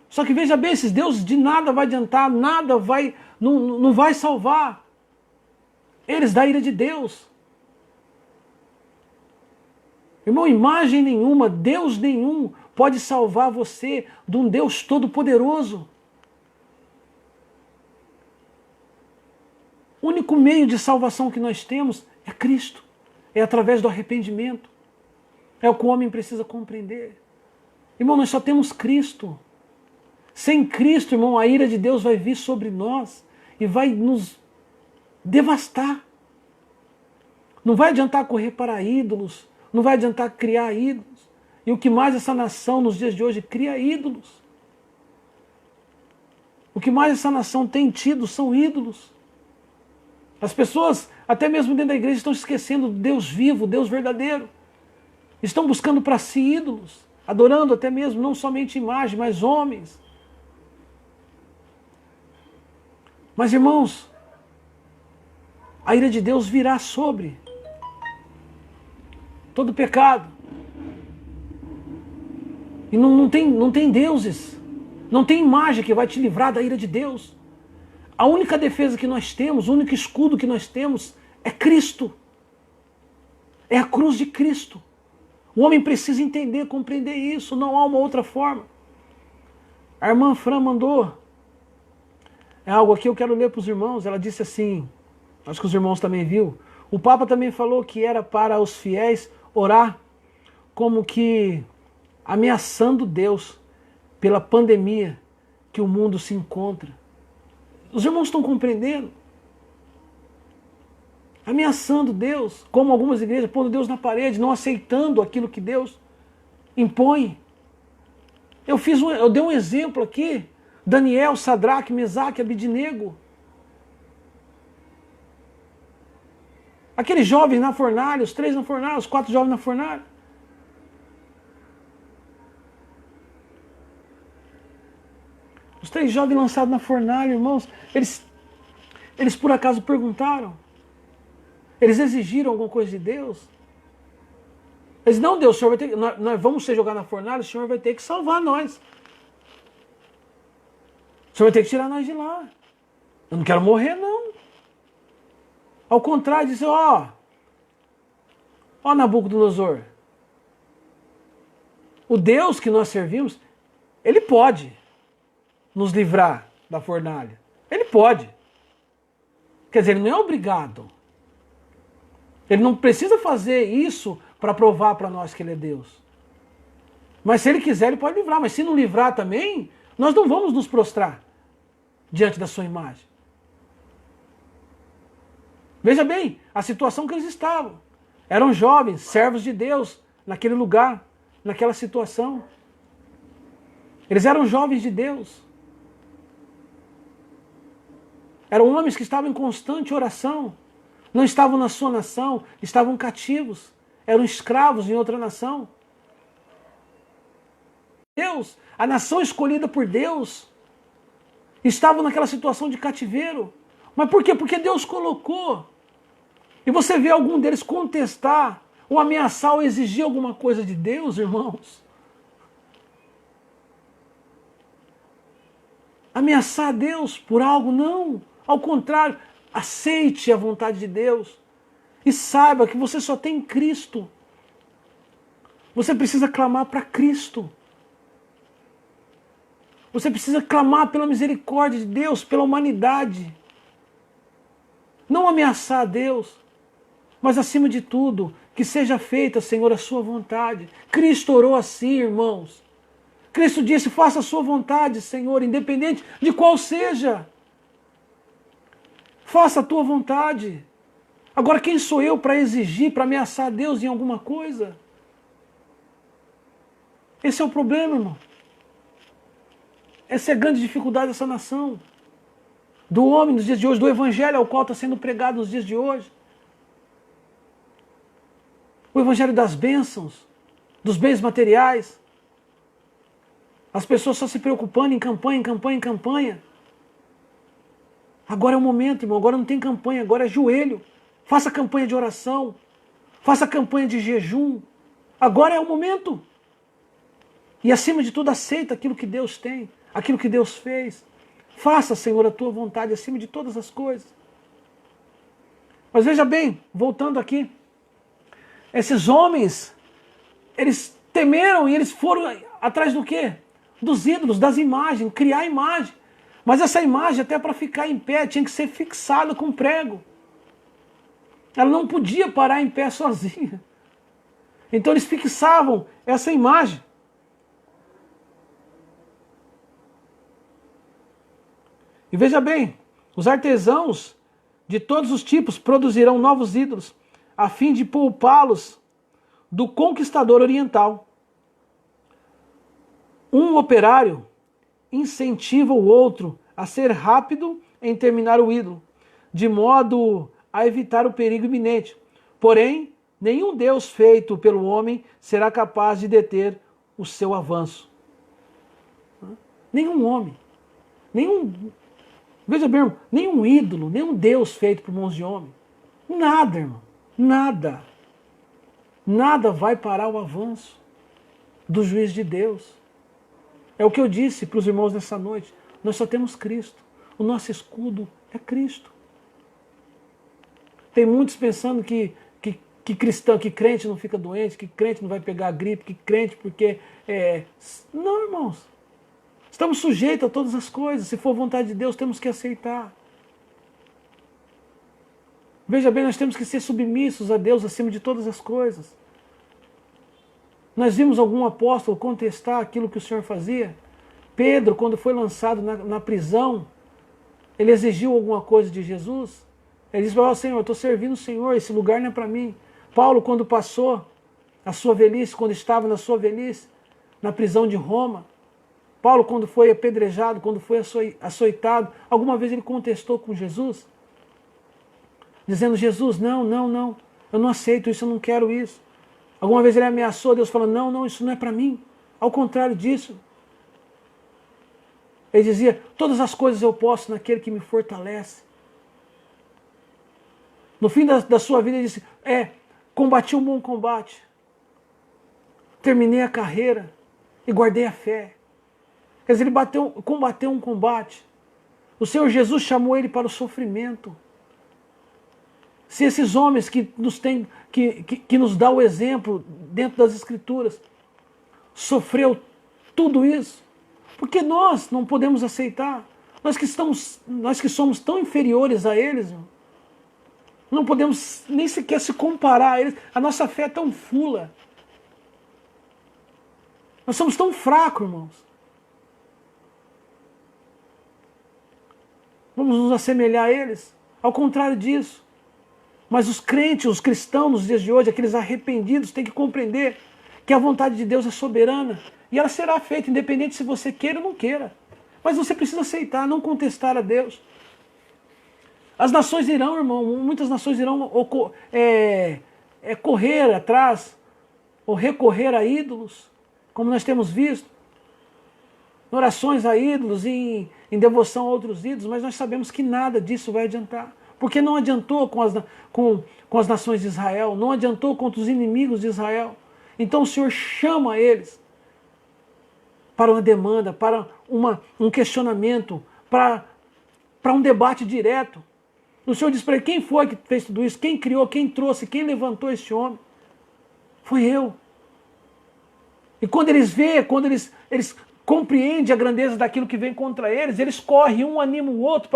Só que veja bem, esses deuses de nada vai adiantar, nada vai, não vai salvar eles da ira de Deus. Irmão, imagem nenhuma, Deus nenhum pode salvar você de um Deus todo-poderoso. O único meio de salvação que nós temos é Cristo. É através do arrependimento. É o que o homem precisa compreender. Irmão, nós só temos Cristo. Sem Cristo, irmão, a ira de Deus vai vir sobre nós e vai nos devastar. Não vai adiantar correr para ídolos, não vai adiantar criar ídolos. E o que mais essa nação nos dias de hoje cria ídolos. O que mais essa nação tem tido são ídolos. As pessoas, até mesmo dentro da igreja, estão esquecendo do Deus vivo, Deus verdadeiro. Estão buscando para si ídolos, adorando até mesmo não somente imagem, mas homens. Mas, irmãos, a ira de Deus virá sobre todo pecado. E não tem deuses, não tem imagem que vai te livrar da ira de Deus. A única defesa que nós temos, o único escudo que nós temos é Cristo. É a cruz de Cristo. O homem precisa entender, compreender isso, não há uma outra forma. A irmã Fran mandou algo aqui, eu quero ler para os irmãos. Ela disse assim, acho que os irmãos também viram. O Papa também falou que era para os fiéis orar como que ameaçando Deus pela pandemia que o mundo se encontra. Os irmãos estão compreendendo? ameaçando Deus, como algumas igrejas, pondo Deus na parede, não aceitando aquilo que Deus impõe. Eu dei um exemplo aqui, Daniel, Sadraque, Mesaque, Abidnego. Aqueles jovens na fornalha, os 3 na fornalha, os 4 jovens na fornalha. Os 3 jovens lançados na fornalha, irmãos, eles por acaso perguntaram? Eles exigiram alguma coisa de Deus? Eles não, Deus, o Senhor vai ter que, nós vamos ser jogados na fornalha, o Senhor vai ter que salvar nós. O Senhor vai ter que tirar nós de lá. Eu não quero morrer, não. Ao contrário, disse, ó Nabucodonosor, o Deus que nós servimos, Ele pode nos livrar da fornalha. Ele pode. Quer dizer, Ele não é obrigado. Ele não precisa fazer isso para provar para nós que Ele é Deus. Mas se Ele quiser, Ele pode livrar. Mas se não livrar também, nós não vamos nos prostrar diante da sua imagem. Veja bem, a situação que eles estavam. Eram jovens, servos de Deus, naquele lugar, naquela situação. Eles eram jovens de Deus. Eram homens que estavam em constante oração. Não estavam na sua nação, estavam cativos. Eram escravos em outra nação. Deus, a nação escolhida por Deus, estavam naquela situação de cativeiro. Mas por quê? Porque Deus colocou. E você vê algum deles contestar, ou ameaçar, ou exigir alguma coisa de Deus, irmãos? Ameaçar Deus por algo? Não. Ao contrário, aceite a vontade de Deus. E saiba que você só tem Cristo. Você precisa clamar para Cristo. Você precisa clamar pela misericórdia de Deus, pela humanidade. Não ameaçar a Deus. Mas acima de tudo, que seja feita, Senhor, a sua vontade. Cristo orou assim, irmãos. Cristo disse, faça a sua vontade, Senhor, independente de qual seja. Faça a tua vontade. Agora, quem sou eu para exigir, para ameaçar Deus em alguma coisa? Esse é o problema, irmão. Essa é a grande dificuldade dessa nação. Do homem nos dias de hoje, do evangelho ao qual está sendo pregado nos dias de hoje. O evangelho das bênçãos, dos bens materiais. As pessoas só se preocupando em campanha, em campanha, em campanha. Agora é o momento, irmão. Agora não tem campanha, agora é joelho. Faça campanha de oração. Faça campanha de jejum. Agora é o momento. E acima de tudo, aceita aquilo que Deus tem, aquilo que Deus fez. Faça, Senhor, a tua vontade acima de todas as coisas. Mas veja bem, voltando aqui. Esses homens, eles temeram e eles foram atrás do quê? Dos ídolos, das imagens, criar imagem. Mas essa imagem, até para ficar em pé, tinha que ser fixada com prego. Ela não podia parar em pé sozinha. Então eles fixavam essa imagem. E veja bem, os artesãos de todos os tipos produzirão novos ídolos, a fim de poupá-los do conquistador oriental. Um operário incentiva o outro a ser rápido em terminar o ídolo, de modo a evitar o perigo iminente. Porém, nenhum Deus feito pelo homem será capaz de deter o seu avanço. Nenhum homem, veja bem, nenhum ídolo, nenhum Deus feito por mãos de homem. Nada, irmão, nada. Nada vai parar o avanço do juiz de Deus. É o que eu disse para os irmãos nessa noite. Nós só temos Cristo. O nosso escudo é Cristo. Tem muitos pensando que cristão, que crente não fica doente, que crente não vai pegar a gripe, que crente porque... Não, irmãos. Estamos sujeitos a todas as coisas. Se for vontade de Deus, temos que aceitar. Veja bem, nós temos que ser submissos a Deus acima de todas as coisas. Nós vimos algum apóstolo contestar aquilo que o Senhor fazia? Pedro, quando foi lançado na prisão, ele exigiu alguma coisa de Jesus? Ele diz, ó Senhor, eu estou servindo o Senhor, esse lugar não é para mim. Paulo, quando passou a sua velhice, quando estava na sua velhice, na prisão de Roma, Paulo, quando foi apedrejado, quando foi açoitado, alguma vez ele contestou com Jesus? Dizendo, Jesus, não, eu não aceito isso, eu não quero isso. Alguma vez ele ameaçou, Deus falando, não, isso não é para mim. Ao contrário disso. Ele dizia, todas as coisas eu posso naquele que me fortalece. No fim da sua vida ele disse, combati um bom combate. Terminei a carreira e guardei a fé. Quer dizer, ele combateu um combate. O Senhor Jesus chamou ele para o sofrimento. Se esses homens que nos dá o exemplo dentro das Escrituras, sofreu tudo isso, por que nós não podemos aceitar? Nós que somos tão inferiores a eles, não podemos nem sequer se comparar a eles. A nossa fé é tão fula. Nós somos tão fracos, irmãos. Vamos nos assemelhar a eles? Ao contrário disso. Mas os crentes, os cristãos nos dias de hoje, aqueles arrependidos, têm que compreender que a vontade de Deus é soberana e ela será feita, independente se você queira ou não queira. Mas você precisa aceitar, não contestar a Deus. As nações irão, irmão, muitas nações irão correr atrás ou recorrer a ídolos, como nós temos visto, orações a ídolos, em devoção a outros ídolos, mas nós sabemos que nada disso vai adiantar. Porque não adiantou com as nações de Israel, não adiantou contra os inimigos de Israel. Então o Senhor chama eles para uma demanda, para um questionamento, para um debate direto. O Senhor diz para ele, quem foi que fez tudo isso? Quem criou, quem trouxe, quem levantou esse homem? Foi eu. E quando eles veem, quando eles compreendem a grandeza daquilo que vem contra eles, eles correm, um anima o outro,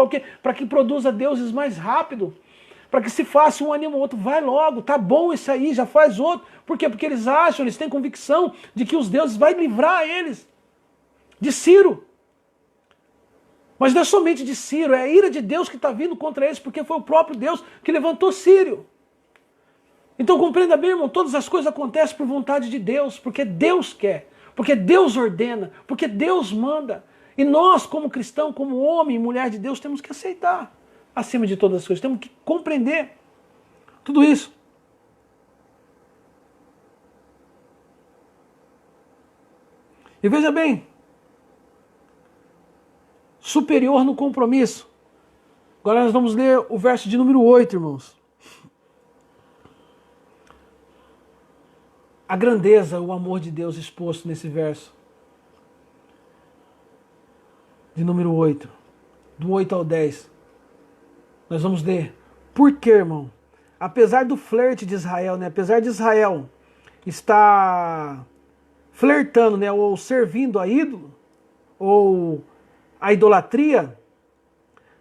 para que produza deuses mais rápido, para que se faça um anima o outro, vai logo, tá bom isso aí, já faz outro. Por quê? Porque eles acham, eles têm convicção de que os deuses vão livrar eles de Ciro. Mas não é somente de Ciro, é a ira de Deus que está vindo contra eles, porque foi o próprio Deus que levantou Ciro. Então compreenda bem, irmão, todas as coisas acontecem por vontade de Deus, porque Deus quer, porque Deus ordena, porque Deus manda. E nós, como cristão, como homem e mulher de Deus, temos que aceitar, acima de todas as coisas, temos que compreender tudo isso. E veja bem, superior no compromisso. Agora nós vamos ler o verso de número 8, irmãos. A grandeza, o amor de Deus exposto nesse verso. De número 8. Do 8 ao 10. Nós vamos ler. Por quê, irmão? Apesar do flerte de Israel, né? Apesar de Israel estar flertando, né? Ou servindo a ídolo, ou a idolatria,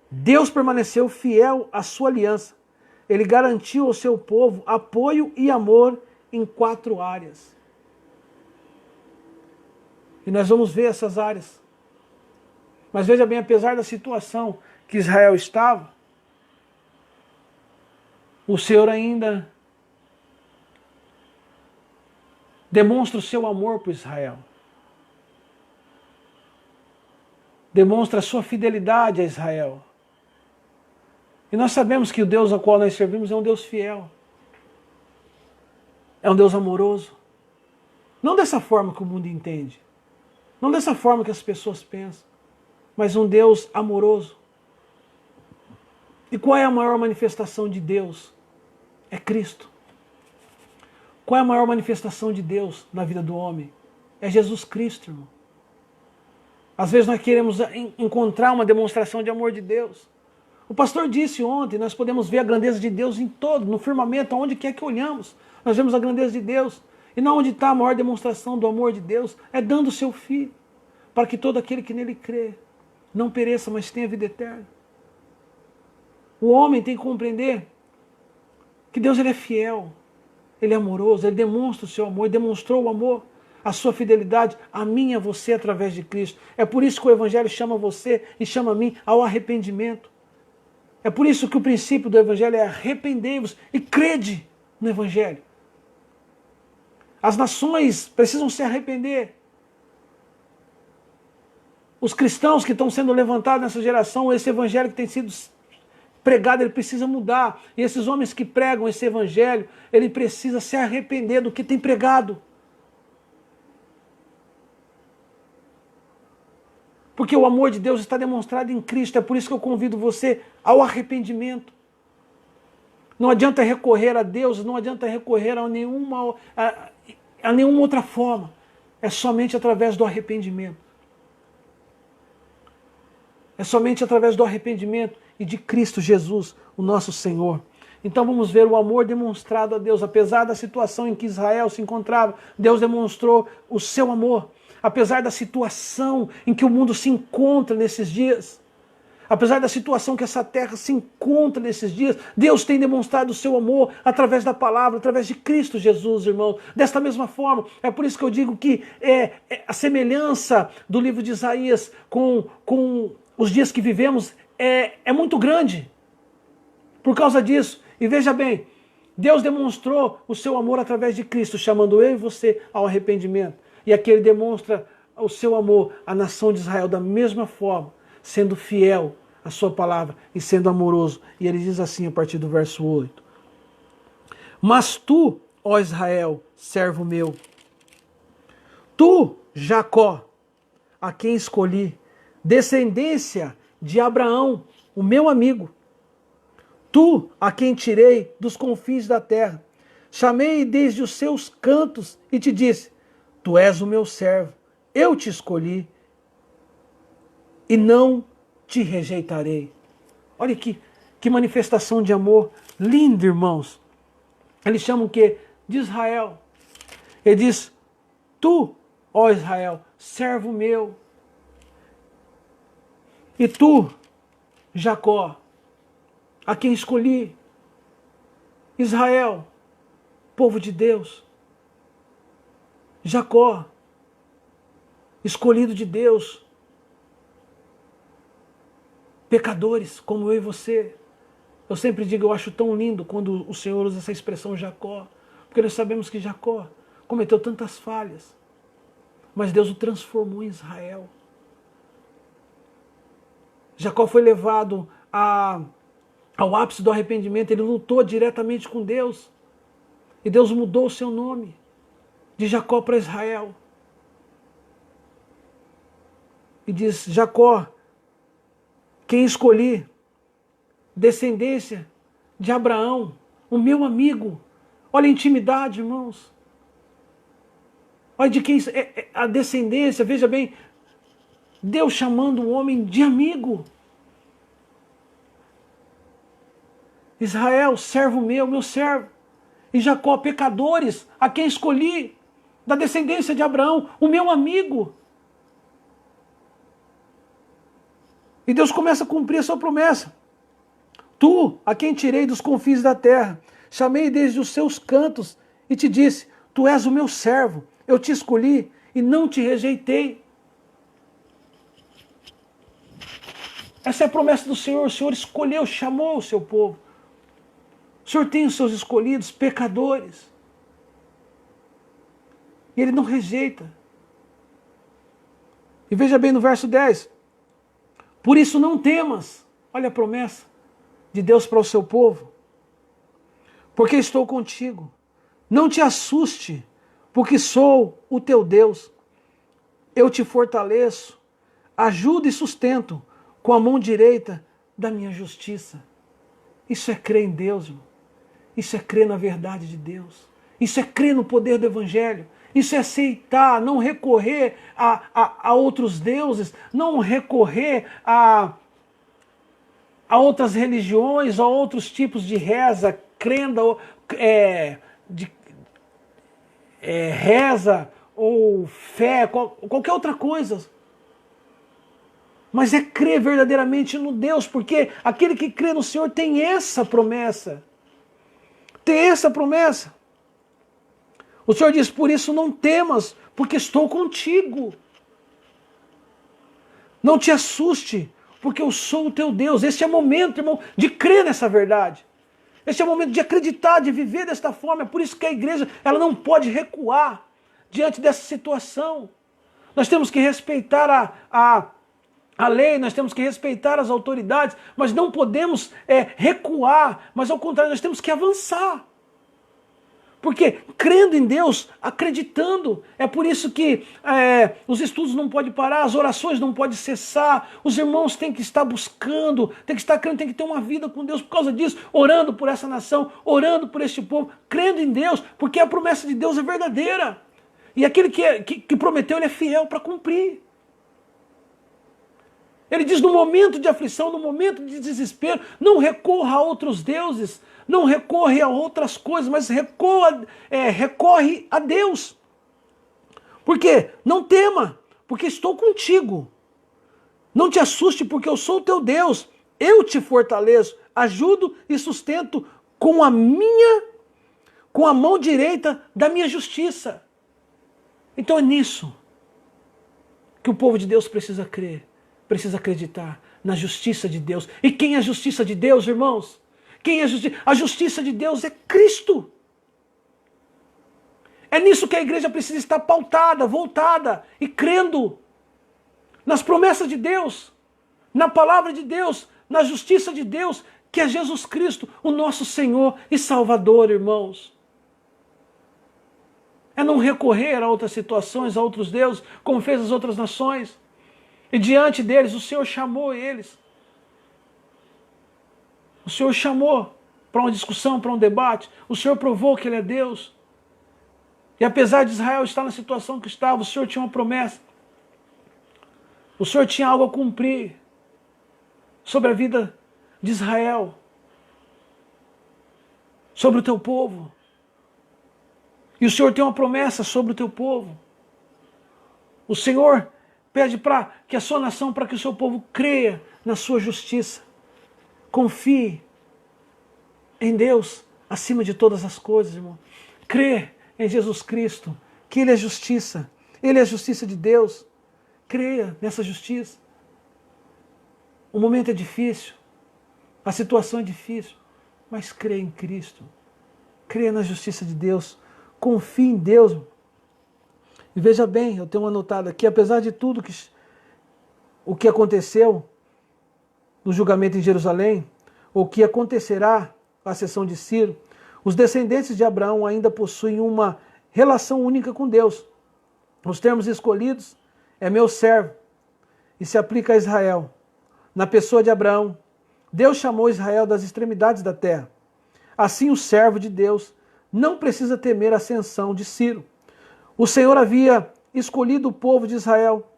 Deus permaneceu fiel à sua aliança. Ele garantiu ao seu povo apoio e amor em 4 áreas. E nós vamos ver essas áreas. Mas veja bem, apesar da situação que Israel estava, o Senhor ainda demonstra o seu amor por Israel. Demonstra a sua fidelidade a Israel. E nós sabemos que o Deus ao qual nós servimos é um Deus fiel. É um Deus amoroso. Não dessa forma que o mundo entende. Não dessa forma que as pessoas pensam. Mas um Deus amoroso. E qual é a maior manifestação de Deus? É Cristo. Qual é a maior manifestação de Deus na vida do homem? É Jesus Cristo, irmão. Às vezes nós queremos encontrar uma demonstração de amor de Deus. O pastor disse ontem, nós podemos ver a grandeza de Deus em todo, no firmamento, aonde quer que olhamos. Nós vemos a grandeza de Deus. E não onde está a maior demonstração do amor de Deus, é dando o seu Filho, para que todo aquele que nele crê não pereça, mas tenha vida eterna. O homem tem que compreender que Deus ele é fiel, ele é amoroso, ele demonstra o seu amor, ele demonstrou o amor, a sua fidelidade a mim e a você através de Cristo. É por isso que o Evangelho chama você e chama a mim ao arrependimento. É por isso que o princípio do Evangelho é arrependei-vos e crede no Evangelho. As nações precisam se arrepender. Os cristãos que estão sendo levantados nessa geração, esse Evangelho que tem sido pregado, ele precisa mudar. E esses homens que pregam esse Evangelho, ele precisa se arrepender do que tem pregado. Porque o amor de Deus está demonstrado em Cristo. É por isso que eu convido você ao arrependimento. Não adianta recorrer a Deus, não adianta recorrer a nenhuma outra forma. É somente através do arrependimento. É somente através do arrependimento e de Cristo Jesus, o nosso Senhor. Então vamos ver o amor demonstrado a Deus. Apesar da situação em que Israel se encontrava, Deus demonstrou o seu amor. Apesar da situação em que o mundo se encontra nesses dias, apesar da situação que essa terra se encontra nesses dias, Deus tem demonstrado o seu amor através da palavra, através de Cristo Jesus, irmãos. Desta mesma forma, é por isso que eu digo que a semelhança do livro de Isaías com os dias que vivemos é muito grande. Por causa disso, e veja bem, Deus demonstrou o seu amor através de Cristo, chamando eu e você ao arrependimento. E aqui ele demonstra o seu amor à nação de Israel da mesma forma, sendo fiel à sua palavra e sendo amoroso. E ele diz assim a partir do verso 8. Mas tu, ó Israel, servo meu, tu, Jacó, a quem escolhi, descendência de Abraão, o meu amigo, tu, a quem tirei dos confins da terra, chamei desde os seus cantos e te disse, tu és o meu servo, eu te escolhi e não te rejeitarei. Olha que manifestação de amor linda, irmãos. Eles chamam o quê? De Israel. Ele diz, tu, ó Israel, servo meu. E tu, Jacó, a quem escolhi. Israel, povo de Deus. Jacó, escolhido de Deus, pecadores como eu e você. Eu sempre digo, eu acho tão lindo quando o Senhor usa essa expressão Jacó, porque nós sabemos que Jacó cometeu tantas falhas, mas Deus o transformou em Israel. Jacó foi levado ao ápice do arrependimento, ele lutou diretamente com Deus, e Deus mudou o seu nome de Jacó para Israel. E diz, Jacó, quem escolhi, descendência de Abraão, o meu amigo. Olha a intimidade, irmãos. Olha de quem é a descendência, veja bem, Deus chamando o homem de amigo. Israel, servo meu servo. E Jacó, pecadores, a quem escolhi, da descendência de Abraão, o meu amigo. E Deus começa a cumprir a sua promessa. Tu, a quem tirei dos confins da terra, chamei desde os seus cantos e te disse, tu és o meu servo, eu te escolhi e não te rejeitei. Essa é a promessa do Senhor. O Senhor escolheu, chamou o seu povo. O Senhor tem os seus escolhidos, pecadores. E Ele não rejeita. E veja bem no verso 10. Por isso não temas. Olha a promessa de Deus para o seu povo. Porque estou contigo. Não te assuste, porque sou o teu Deus. Eu te fortaleço, ajudo e sustento com a mão direita da minha justiça. Isso é crer em Deus, irmão. Isso é crer na verdade de Deus. Isso é crer no poder do Evangelho. Isso é aceitar, não recorrer a outros deuses, não recorrer a outras religiões, a outros tipos de reza, crenda, reza ou fé, qualquer outra coisa. Mas é crer verdadeiramente no Deus, porque aquele que crê no Senhor tem essa promessa. Tem essa promessa. O Senhor diz, por isso não temas, porque estou contigo. Não te assuste, porque eu sou o teu Deus. Este é o momento, irmão, de crer nessa verdade. Este é o momento de acreditar, de viver desta forma. É por isso que a igreja ela não pode recuar diante dessa situação. Nós temos que respeitar a lei, nós temos que respeitar as autoridades, mas não podemos recuar, mas ao contrário, nós temos que avançar. Porque crendo em Deus, acreditando, é por isso que os estudos não podem parar, as orações não podem cessar, os irmãos têm que estar buscando, têm que estar crendo, têm que ter uma vida com Deus por causa disso, orando por essa nação, orando por este povo, crendo em Deus, porque a promessa de Deus é verdadeira. E aquele que prometeu, ele é fiel para cumprir. Ele diz, no momento de aflição, no momento de desespero, não recorra a outros deuses, não recorre a outras coisas, mas recorre a Deus. Por quê? Não tema, porque estou contigo. Não te assuste, porque eu sou o teu Deus. Eu te fortaleço, ajudo e sustento com a mão direita da minha justiça. Então é nisso que o povo de Deus precisa crer. Precisa acreditar na justiça de Deus. E quem é a justiça de Deus, irmãos? Quem é a justiça? A justiça de Deus é Cristo. É nisso que a igreja precisa estar pautada, voltada e crendo nas promessas de Deus, na palavra de Deus, na justiça de Deus, que é Jesus Cristo, o nosso Senhor e Salvador, irmãos. É não recorrer a outras situações, a outros deuses, como fez as outras nações. E diante deles, o Senhor chamou eles. O Senhor chamou para uma discussão, para um debate. O Senhor provou que Ele é Deus. E apesar de Israel estar na situação que estava, o Senhor tinha uma promessa. O Senhor tinha algo a cumprir sobre a vida de Israel. Sobre o teu povo. E o Senhor tem uma promessa sobre o teu povo. O Senhor pede para que a sua nação, para que o seu povo creia na sua justiça. Confie em Deus acima de todas as coisas, irmão. Crê em Jesus Cristo, que Ele é justiça. Ele é a justiça de Deus. Creia nessa justiça. O momento é difícil, a situação é difícil, mas creia em Cristo. Creia na justiça de Deus. Confie em Deus. E veja bem, eu tenho anotado aqui, apesar de tudo o que aconteceu no julgamento em Jerusalém, o que acontecerá com a ascensão de Ciro, os descendentes de Abraão ainda possuem uma relação única com Deus. Os termos escolhidos é meu servo e se aplica a Israel. Na pessoa de Abraão, Deus chamou Israel das extremidades da terra. Assim, o servo de Deus não precisa temer a ascensão de Ciro. O Senhor havia escolhido o povo de Israel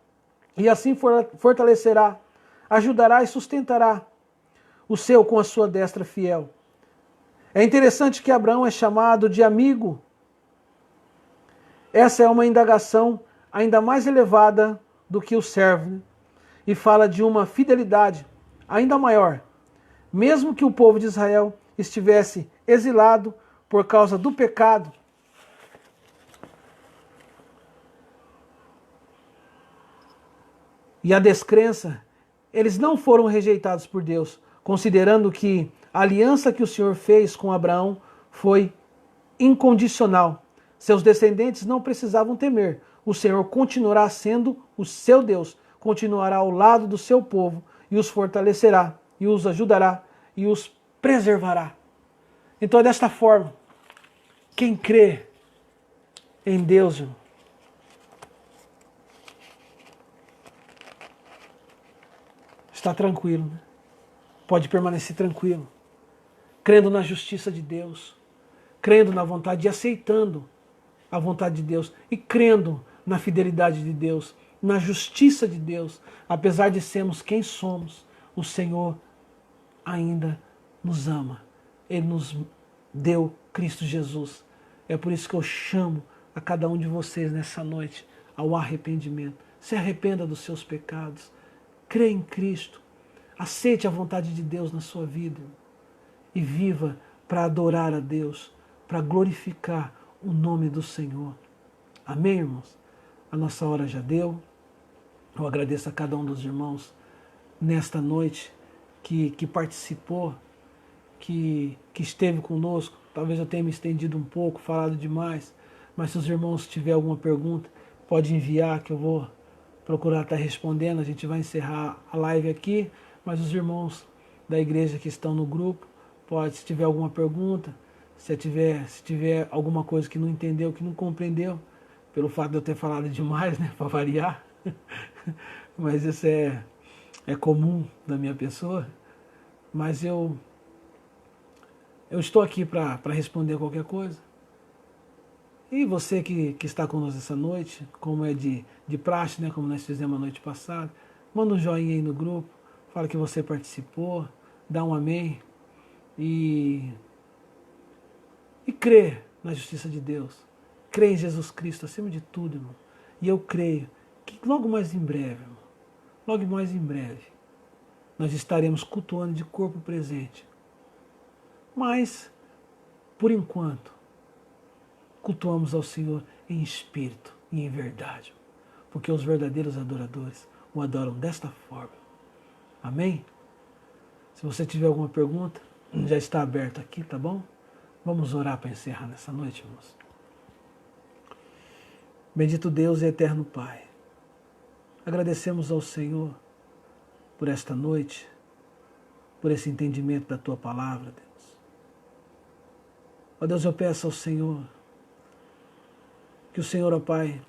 e assim fortalecerá, ajudará e sustentará o seu com a sua destra fiel. É interessante que Abraão é chamado de amigo. Essa é uma indagação ainda mais elevada do que o servo e fala de uma fidelidade ainda maior. Mesmo que o povo de Israel estivesse exilado por causa do pecado, e a descrença, eles não foram rejeitados por Deus, considerando que a aliança que o Senhor fez com Abraão foi incondicional. Seus descendentes não precisavam temer. O Senhor continuará sendo o seu Deus, continuará ao lado do seu povo e os fortalecerá, e os ajudará, e os preservará. Então é desta forma. Quem crê em Deus, irmão, está tranquilo, né? Pode permanecer tranquilo, crendo na justiça de Deus, crendo na vontade e aceitando a vontade de Deus e crendo na fidelidade de Deus, na justiça de Deus. Apesar de sermos quem somos, o Senhor ainda nos ama. Ele nos deu Cristo Jesus. É por isso que eu chamo a cada um de vocês nessa noite ao arrependimento. Se arrependa dos seus pecados. Crê em Cristo, aceite a vontade de Deus na sua vida e viva para adorar a Deus, para glorificar o nome do Senhor. Amém, irmãos? A nossa hora já deu. Eu agradeço a cada um dos irmãos nesta noite, que participou, que esteve conosco. Talvez eu tenha me estendido um pouco, falado demais, mas se os irmãos tiverem alguma pergunta, pode enviar que eu vou procurar estar respondendo. A gente vai encerrar a live aqui, mas os irmãos da igreja que estão no grupo, pode, se tiver alguma pergunta, se tiver alguma coisa que não entendeu, que não compreendeu, pelo fato de eu ter falado demais, né, para variar, mas isso é comum da minha pessoa, mas eu estou aqui para responder qualquer coisa. E você que está conosco essa noite, como é de praxe, né, como nós fizemos a noite passada, manda um joinha aí no grupo, fala que você participou, dá um amém e crê na justiça de Deus. Crê em Jesus Cristo acima de tudo, irmão. E eu creio que logo mais em breve, irmão, logo mais em breve, nós estaremos cultuando de corpo presente. Mas, por enquanto, cultuamos ao Senhor em espírito e em verdade. Porque os verdadeiros adoradores o adoram desta forma. Amém? Se você tiver alguma pergunta, já está aberto aqui, tá bom? Vamos orar para encerrar nessa noite, irmãos. Bendito Deus e eterno Pai, agradecemos ao Senhor por esta noite, por esse entendimento da Tua palavra, Deus. Ó Deus, eu peço ao Senhor que o Senhor, ó Pai,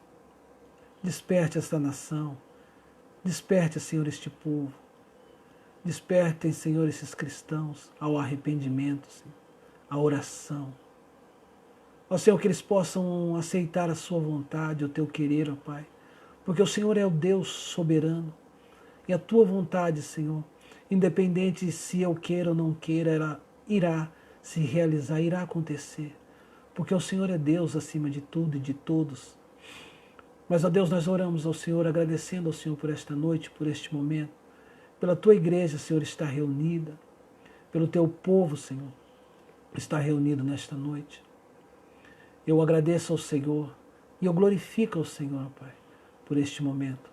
desperte esta nação, desperte, Senhor, este povo, despertem, Senhor, esses cristãos ao arrependimento, Senhor, à oração. Ó Senhor, que eles possam aceitar a Sua vontade, o Teu querer, ó Pai, porque o Senhor é o Deus soberano e a Tua vontade, Senhor, independente se eu queira ou não queira, ela irá se realizar, irá acontecer, porque o Senhor é Deus acima de tudo e de todos. Mas, ó Deus, nós oramos ao Senhor, agradecendo ao Senhor por esta noite, por este momento, pela Tua igreja, Senhor, estar reunida, pelo Teu povo, Senhor, estar reunido nesta noite. Eu agradeço ao Senhor e eu glorifico ao Senhor, Pai, por este momento.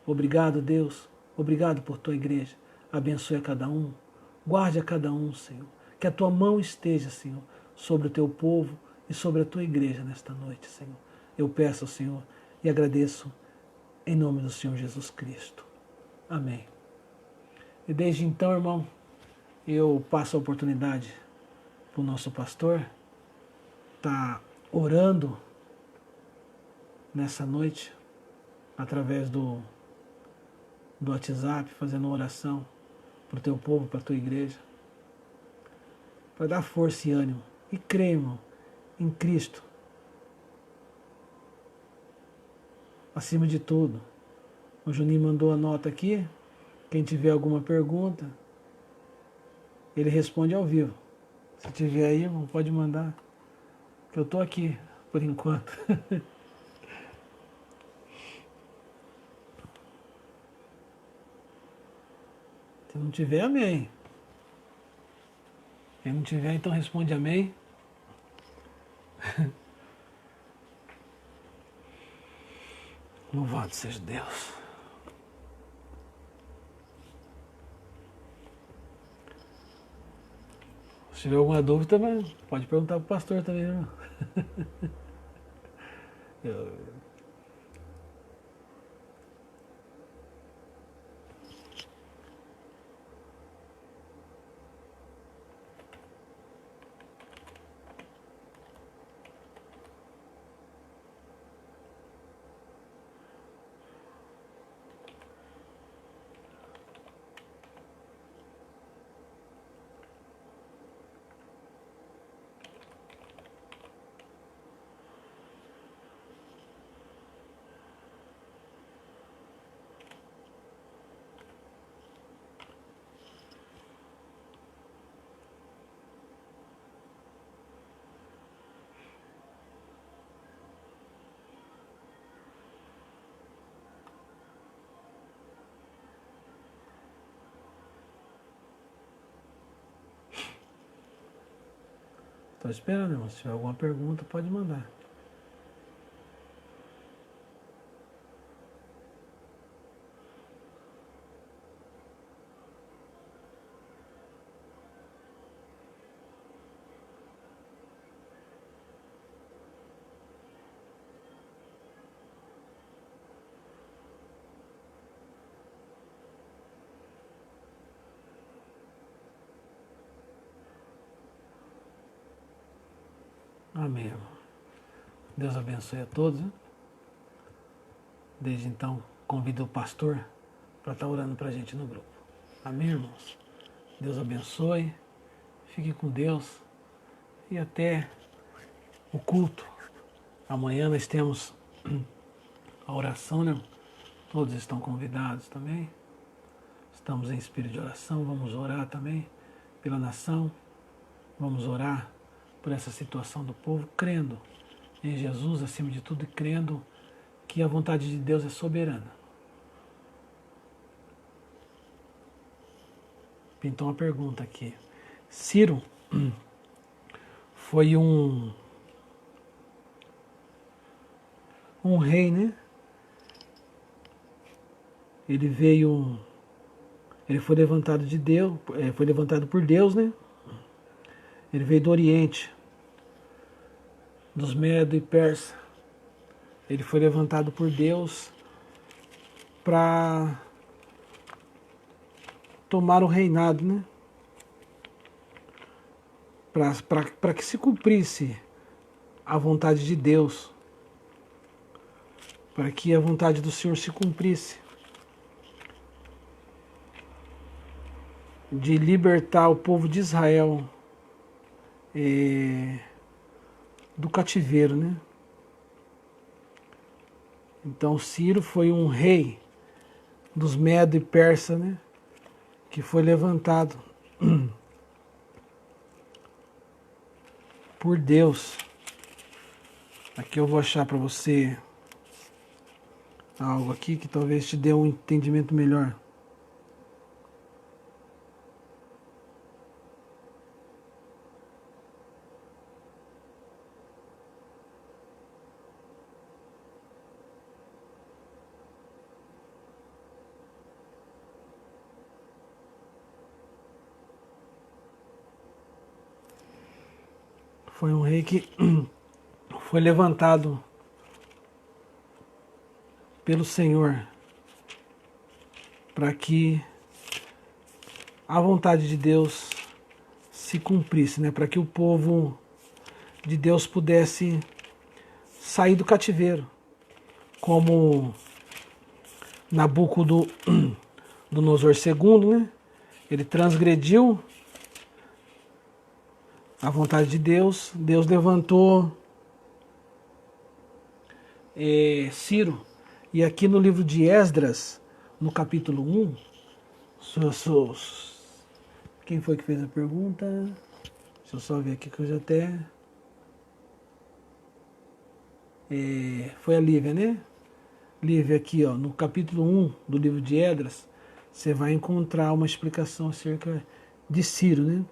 Obrigado, Deus, obrigado por Tua igreja. Abençoe a cada um, guarde a cada um, Senhor. Que a Tua mão esteja, Senhor, sobre o Teu povo e sobre a Tua igreja nesta noite, Senhor. Eu peço ao Senhor e agradeço em nome do Senhor Jesus Cristo. Amém. E desde então, irmão, eu passo a oportunidade para o nosso pastor estar orando nessa noite, através do WhatsApp, fazendo uma oração para o teu povo, para a tua igreja, para dar força e ânimo. E crê, irmão, em Cristo, acima de tudo. O Juninho mandou a nota aqui. Quem tiver alguma pergunta, ele responde ao vivo. Se tiver aí, irmão, pode mandar, que eu estou aqui, por enquanto. Se não tiver, amém. Quem não tiver, então responde amém. Louvado seja Deus. Se tiver alguma dúvida, pode perguntar para o pastor também, irmão. Estou esperando, irmão. Se tiver alguma pergunta, pode mandar. Amém, irmão. Deus abençoe a todos. Né? Desde então, convido o pastor para estar orando para a gente no grupo. Amém, irmãos? Deus abençoe. Fique com Deus. E até o culto. Amanhã nós temos a oração, né? Todos estão convidados também. Estamos em espírito de oração. Vamos orar também pela nação. Vamos orar por essa situação do povo, crendo em Jesus acima de tudo e crendo que a vontade de Deus é soberana. Pintou uma pergunta aqui. Ciro foi um rei, né? Ele foi levantado de Deus, foi levantado por Deus, né? Ele veio do Oriente, dos Medo e Persa. Ele foi levantado por Deus para tomar o reinado, né? Para que se cumprisse a vontade de Deus, para que a vontade do Senhor se cumprisse, de libertar o povo de Israel do cativeiro, né? Então Ciro foi um rei dos Medo e Persa, né? Que foi levantado por Deus. Aqui eu vou achar para você algo aqui que talvez te dê um entendimento melhor. Foi um rei que foi levantado pelo Senhor para que a vontade de Deus se cumprisse, né? Para que o povo de Deus pudesse sair do cativeiro, como Nabucodonosor II, né? Ele transgrediu a vontade de Deus. Deus levantou Ciro. E aqui no livro de Esdras, no capítulo 1, quem foi que fez a pergunta? Deixa eu só ver aqui que eu já até... foi a Lívia, né? Lívia, aqui ó, no capítulo 1 do livro de Esdras, você vai encontrar uma explicação acerca de Ciro, né?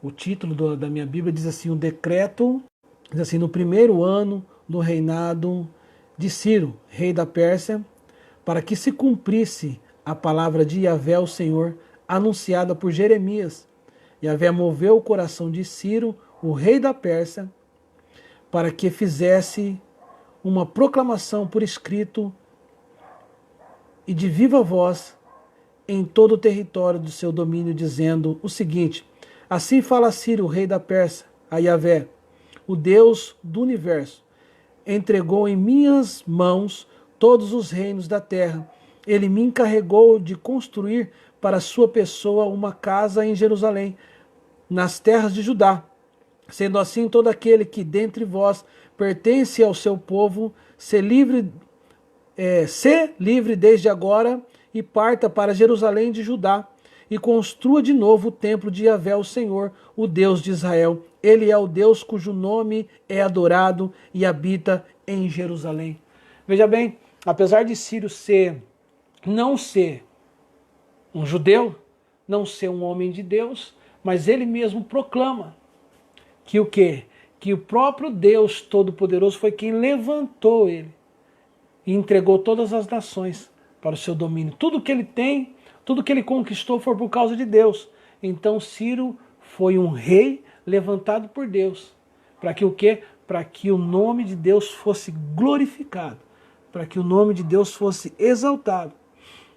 O título da minha Bíblia diz assim, o decreto, diz assim, no primeiro ano do reinado de Ciro, rei da Pérsia, para que se cumprisse a palavra de Yahvé, o Senhor, anunciada por Jeremias. Yahvé moveu o coração de Ciro, o rei da Pérsia, para que fizesse uma proclamação por escrito e de viva voz em todo o território do seu domínio, dizendo o seguinte: assim fala Ciro, rei da Pérsia, a Yahvé, o Deus do universo, entregou em minhas mãos todos os reinos da terra. Ele me encarregou de construir para sua pessoa uma casa em Jerusalém, nas terras de Judá. Sendo assim, todo aquele que dentre vós pertence ao seu povo, se livre desde agora e parta para Jerusalém de Judá e construa de novo o templo de Yahvé, o Senhor, o Deus de Israel. Ele é o Deus cujo nome é adorado e habita em Jerusalém. Veja bem, apesar de Ciro não ser um judeu, não ser um homem de Deus, mas ele mesmo proclama que o quê? Que o próprio Deus Todo-Poderoso foi quem levantou ele e entregou todas as nações para o seu domínio. Tudo que ele tem, tudo que ele conquistou foi por causa de Deus. Então Ciro foi um rei levantado por Deus. Para que o quê? Para que o nome de Deus fosse glorificado. Para que o nome de Deus fosse exaltado.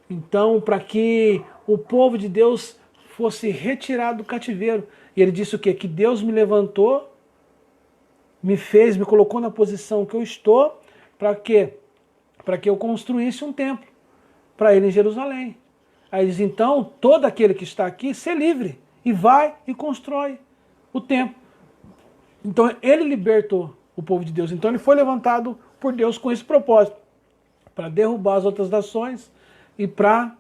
Então, para que o povo de Deus fosse retirado do cativeiro. E ele disse o quê? Que Deus me levantou, me fez, me colocou na posição que eu estou, para quê? Para que eu construísse um templo para ele em Jerusalém. Aí ele diz, então, todo aquele que está aqui, ser livre, e vai e constrói o templo. Então ele libertou o povo de Deus. Então ele foi levantado por Deus com esse propósito, para derrubar as outras nações e para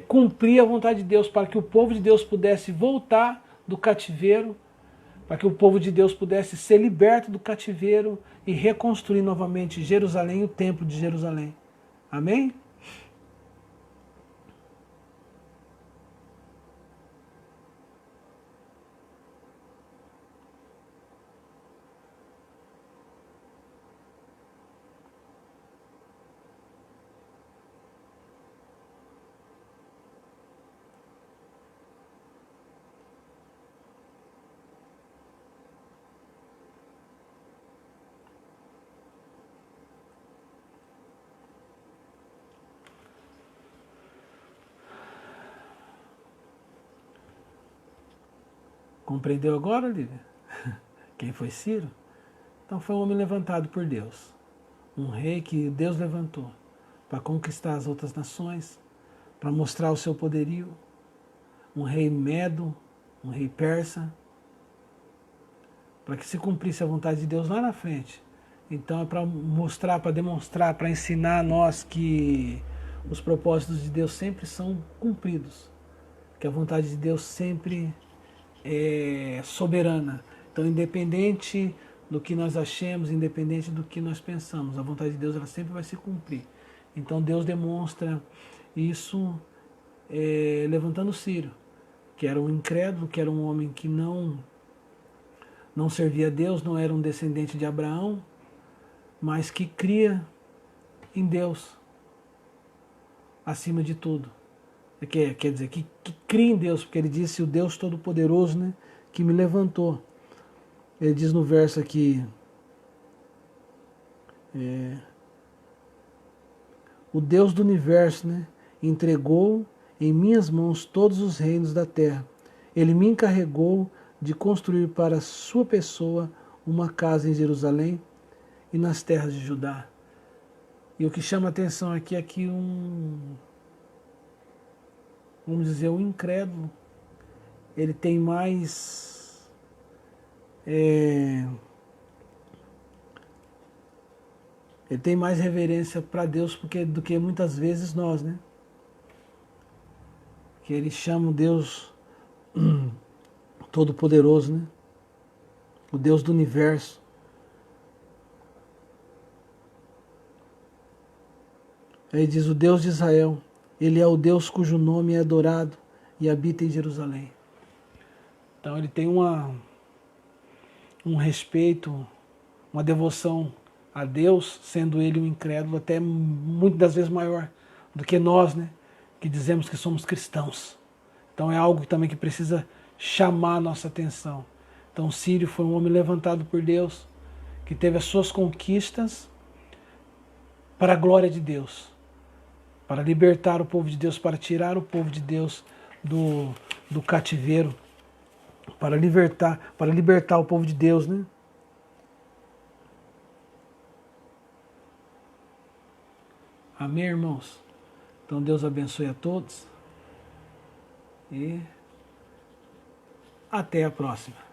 cumprir a vontade de Deus, para que o povo de Deus pudesse voltar do cativeiro, para que o povo de Deus pudesse ser liberto do cativeiro e reconstruir novamente Jerusalém, o templo de Jerusalém. Amém? Compreendeu agora, Lívia? Quem foi Ciro? Então foi um homem levantado por Deus. Um rei que Deus levantou para conquistar as outras nações, para mostrar o seu poderio. Um rei medo, um rei persa, para que se cumprisse a vontade de Deus lá na frente. Então é para mostrar, para demonstrar, para ensinar a nós que os propósitos de Deus sempre são cumpridos. Que a vontade de Deus sempre é soberana. Então, independente do que nós achemos, independente do que nós pensamos, a vontade de Deus ela sempre vai se cumprir. Então Deus demonstra isso levantando Ciro, que era um incrédulo, que era um homem que não servia a Deus, não era um descendente de Abraão, mas que cria em Deus acima de tudo. Quer dizer, que cria em Deus, porque ele disse o Deus Todo-Poderoso, né, que me levantou. Ele diz no verso aqui, o Deus do universo, né, entregou em minhas mãos todos os reinos da terra. Ele me encarregou de construir para sua pessoa uma casa em Jerusalém e nas terras de Judá. E o que chama a atenção aqui é que vamos dizer, o incrédulo, ele tem mais reverência para Deus do que muitas vezes nós, né? Que ele chama o Deus Todo-Poderoso, né? O Deus do universo. Aí diz o Deus de Israel. Ele é o Deus cujo nome é adorado e habita em Jerusalém. Então ele tem um respeito, uma devoção a Deus, sendo ele um incrédulo, até muitas das vezes maior do que nós, né? Que dizemos que somos cristãos. Então é algo também que precisa chamar a nossa atenção. Então Ciro foi um homem levantado por Deus, que teve as suas conquistas para a glória de Deus, para libertar o povo de Deus, para tirar o povo de Deus do cativeiro, para libertar o povo de Deus, né? Amém, irmãos? Então Deus abençoe a todos e até a próxima.